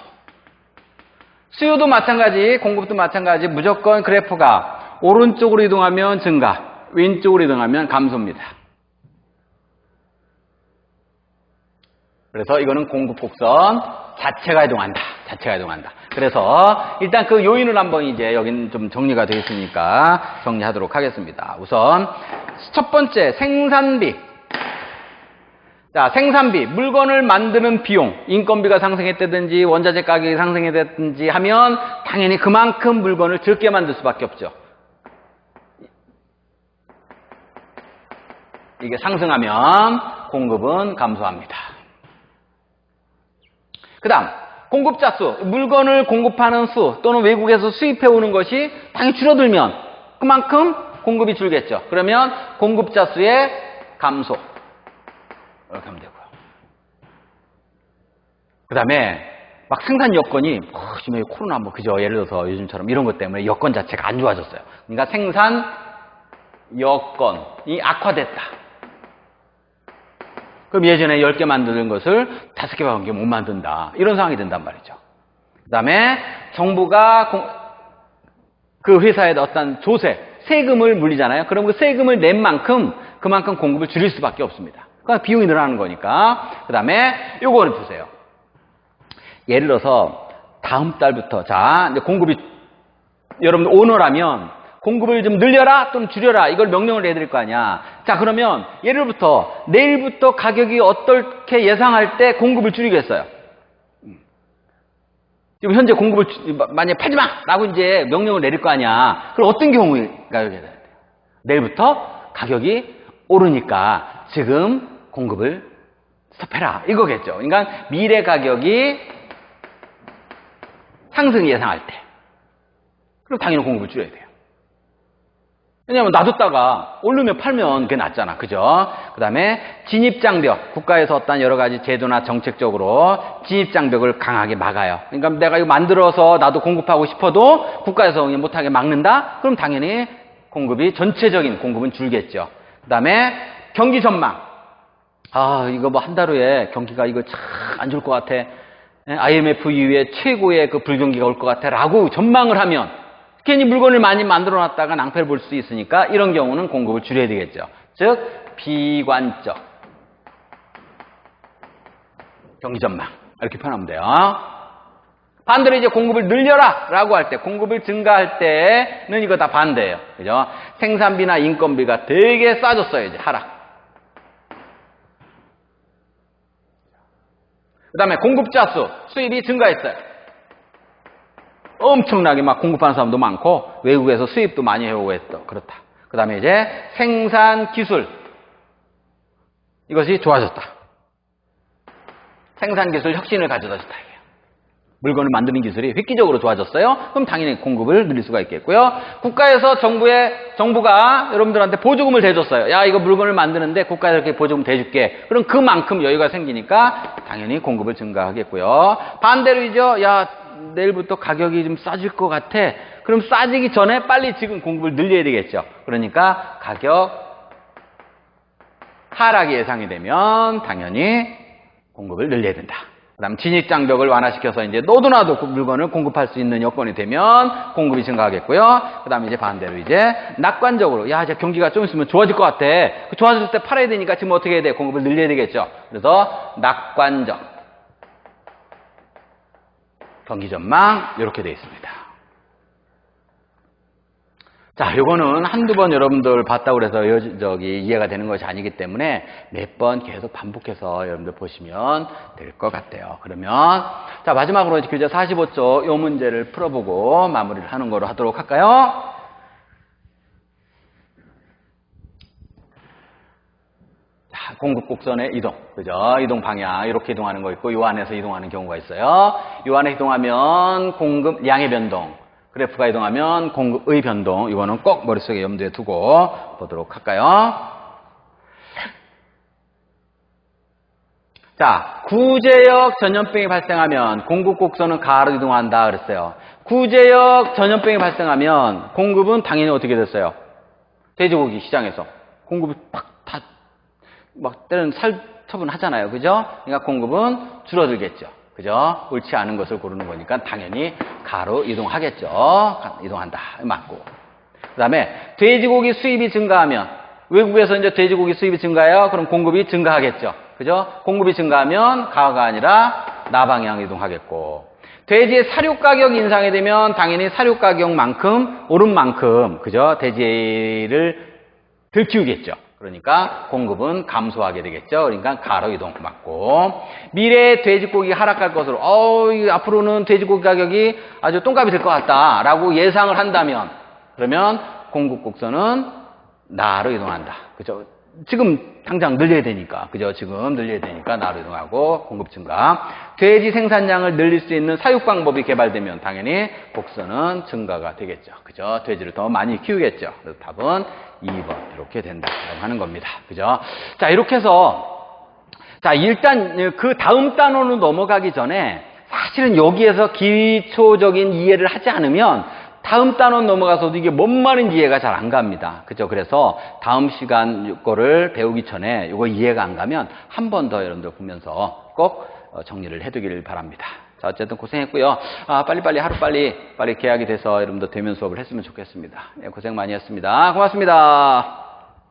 수요도 마찬가지, 공급도 마찬가지. 무조건 그래프가 오른쪽으로 이동하면 증가, 왼쪽으로 이동하면 감소입니다. 그래서 이거는 공급 곡선 자체가 이동한다. 자체가 이동한다. 그래서 일단 그 요인을 한번 이제 여기는 좀 정리가 되어 있으니까 정리하도록 하겠습니다. 우선 첫 번째 생산비. 자, 생산비, 물건을 만드는 비용, 인건비가 상승했다든지 원자재 가격이 상승했다든지 하면 당연히 그만큼 물건을 적게 만들 수밖에 없죠. 이게 상승하면 공급은 감소합니다. 그 다음 공급자 수, 물건을 공급하는 수 또는 외국에서 수입해 오는 것이 당연히 줄어들면 그만큼 공급이 줄겠죠. 그러면 공급자 수의 감소 이렇게 하면 되고요. 그 다음에 막 생산 여건이 지금 코로나 뭐 그죠, 예를 들어서 요즘처럼 이런 것 때문에 여건 자체가 안 좋아졌어요. 그러니까 생산 여건이 악화됐다. 그럼 예전에 10개 만드는 것을 5개밖에 못 만든다. 이런 상황이 된단 말이죠. 그 다음에 정부가 그 회사에 어떤 조세, 세금을 물리잖아요. 그럼 그 세금을 낸 만큼 그만큼 공급을 줄일 수밖에 없습니다. 그러니까 비용이 늘어나는 거니까. 그 다음에 요거를 보세요. 예를 들어서 다음 달부터 자 이제 공급이 여러분들 오너라면 공급을 좀 늘려라 또는 줄여라 이걸 명령을 내드릴 거 아니야. 자 그러면 예를부터 내일부터 가격이 어떻게 예상할 때 공급을 줄이겠어요? 지금 현재 공급을 만약에 팔지 마! 라고 이제 명령을 내릴 거 아니야. 그럼 어떤 경우가 돼요? 내일부터 가격이 오르니까 지금 공급을 스톱해라 이거겠죠. 그러니까 미래 가격이 상승 예상할 때 그럼 당연히 공급을 줄여야 돼요. 왜냐하면 놔뒀다가 오르면 팔면 그게 낫잖아. 그죠? 그 다음에 진입장벽. 국가에서 어떤 여러 가지 제도나 정책적으로 진입장벽을 강하게 막아요. 그러니까 내가 이거 만들어서 나도 공급하고 싶어도 국가에서 못하게 막는다? 그럼 당연히 공급이, 전체적인 공급은 줄겠죠. 그 다음에 경기 전망. 이거 뭐 한 달 후에 경기가 이거 참 안 좋을 것 같아. IMF 이후에 최고의 그 불경기가 올 것 같아. 라고 전망을 하면 괜히 물건을 많이 만들어 놨다가 낭패를 볼 수 있으니까 이런 경우는 공급을 줄여야 되겠죠. 즉 비관적 경기 전망 이렇게 표현하면 돼요. 반대로 이제 공급을 늘려라 라고 할 때, 공급을 증가할 때는 이거 다 반대예요. 그죠? 생산비나 인건비가 되게 싸졌어요. 이제 하락. 그 다음에 공급자 수, 수입이 증가했어요. 엄청나게 막 공급하는 사람도 많고 외국에서 수입도 많이 해오고 했다. 그렇다. 그 다음에 이제 생산 기술 이것이 좋아졌다. 생산 기술 혁신을 가져다 줬다. 물건을 만드는 기술이 획기적으로 좋아졌어요. 그럼 당연히 공급을 늘릴 수가 있겠고요. 국가에서 정부가 여러분들한테 보조금을 대줬어요. 야 이거 물건을 만드는데 국가에서 이렇게 보조금 대줄게. 그럼 그만큼 여유가 생기니까 당연히 공급을 증가하겠고요. 반대로이죠. 야 내일부터 가격이 좀 싸질 것 같아. 그럼 싸지기 전에 빨리 지금 공급을 늘려야 되겠죠. 그러니까 가격 하락이 예상이 되면 당연히 공급을 늘려야 된다. 그 다음 진입장벽을 완화시켜서 이제 너도나도 물건을 공급할 수 있는 여건이 되면 공급이 증가하겠고요. 그 다음에 이제 반대로 이제 낙관적으로 야 이제 경기가 좀 있으면 좋아질 것 같아. 좋아질 때 팔아야 되니까 지금 어떻게 해야 돼? 공급을 늘려야 되겠죠. 그래서 낙관적 경기 전망 이렇게 되어 있습니다. 자, 요거는 한두 번 여러분들 봤다고 그래서 이해가 되는 것이 아니기 때문에 몇 번 계속 반복해서 여러분들 보시면 될 것 같아요. 그러면 자, 마지막으로 이제 교재 45쪽 요 문제를 풀어보고 마무리를 하는 거로 하도록 할까요? 자, 공급 곡선의 이동, 그죠? 이동 방향 이렇게 이동하는 거 있고 요 안에서 이동하는 경우가 있어요. 요 안에 이동하면 공급량의 변동, 그래프가 이동하면 공급의 변동, 이거는 꼭 머릿속에 염두에 두고 보도록 할까요? 자, 구제역 전염병이 발생하면 공급 곡선은 가로 이동한다 그랬어요. 구제역 전염병이 발생하면 공급은 당연히 어떻게 됐어요? 돼지고기 시장에서 공급이 막 때는 살처분하잖아요. 그죠? 그러니까 공급은 줄어들겠죠. 그죠? 옳지 않은 것을 고르는 거니까 당연히 가로 이동하겠죠. 이동한다. 맞고. 그 다음에 돼지고기 수입이 증가하면 외국에서 이제 돼지고기 수입이 증가해요. 그럼 공급이 증가하겠죠. 그죠? 공급이 증가하면 가가 아니라 나 방향 이동하겠고, 돼지의 사료 가격 인상이 되면 당연히 사료 가격만큼 오른 만큼 그죠? 돼지를 덜 키우겠죠. 그러니까 공급은 감소하게 되겠죠. 그러니까 가로 이동 맞고, 미래에 돼지고기 하락할 것으로 앞으로는 돼지고기 가격이 아주 똥값이 될 것 같다라고 예상을 한다면, 그러면 공급 곡선은 나로 이동한다. 그죠? 지금 당장 늘려야 되니까, 그죠? 지금 늘려야 되니까 나로 이동하고 공급 증가. 돼지 생산량을 늘릴 수 있는 사육 방법이 개발되면 당연히 곡선은 증가가 되겠죠. 그죠? 돼지를 더 많이 키우겠죠. 그래서 답은 2번 이렇게 된다라고 하는 겁니다. 그죠? 자, 이렇게 해서 자, 일단 그 다음 단원으로 넘어가기 전에 사실은 여기에서 기초적인 이해를 하지 않으면 다음 단원 넘어가서도 이게 뭔 말인지 이해가 잘 안 갑니다. 그죠? 그래서 다음 시간 거를 배우기 전에 이거 이해가 안 가면 한 번 더 여러분들 보면서 꼭 정리를 해두기를 바랍니다. 자, 어쨌든 고생했고요. 빨리빨리 하루빨리 계약이 돼서 여러분들 대면 수업을 했으면 좋겠습니다. 예, 고생 많이 했습니다. 고맙습니다.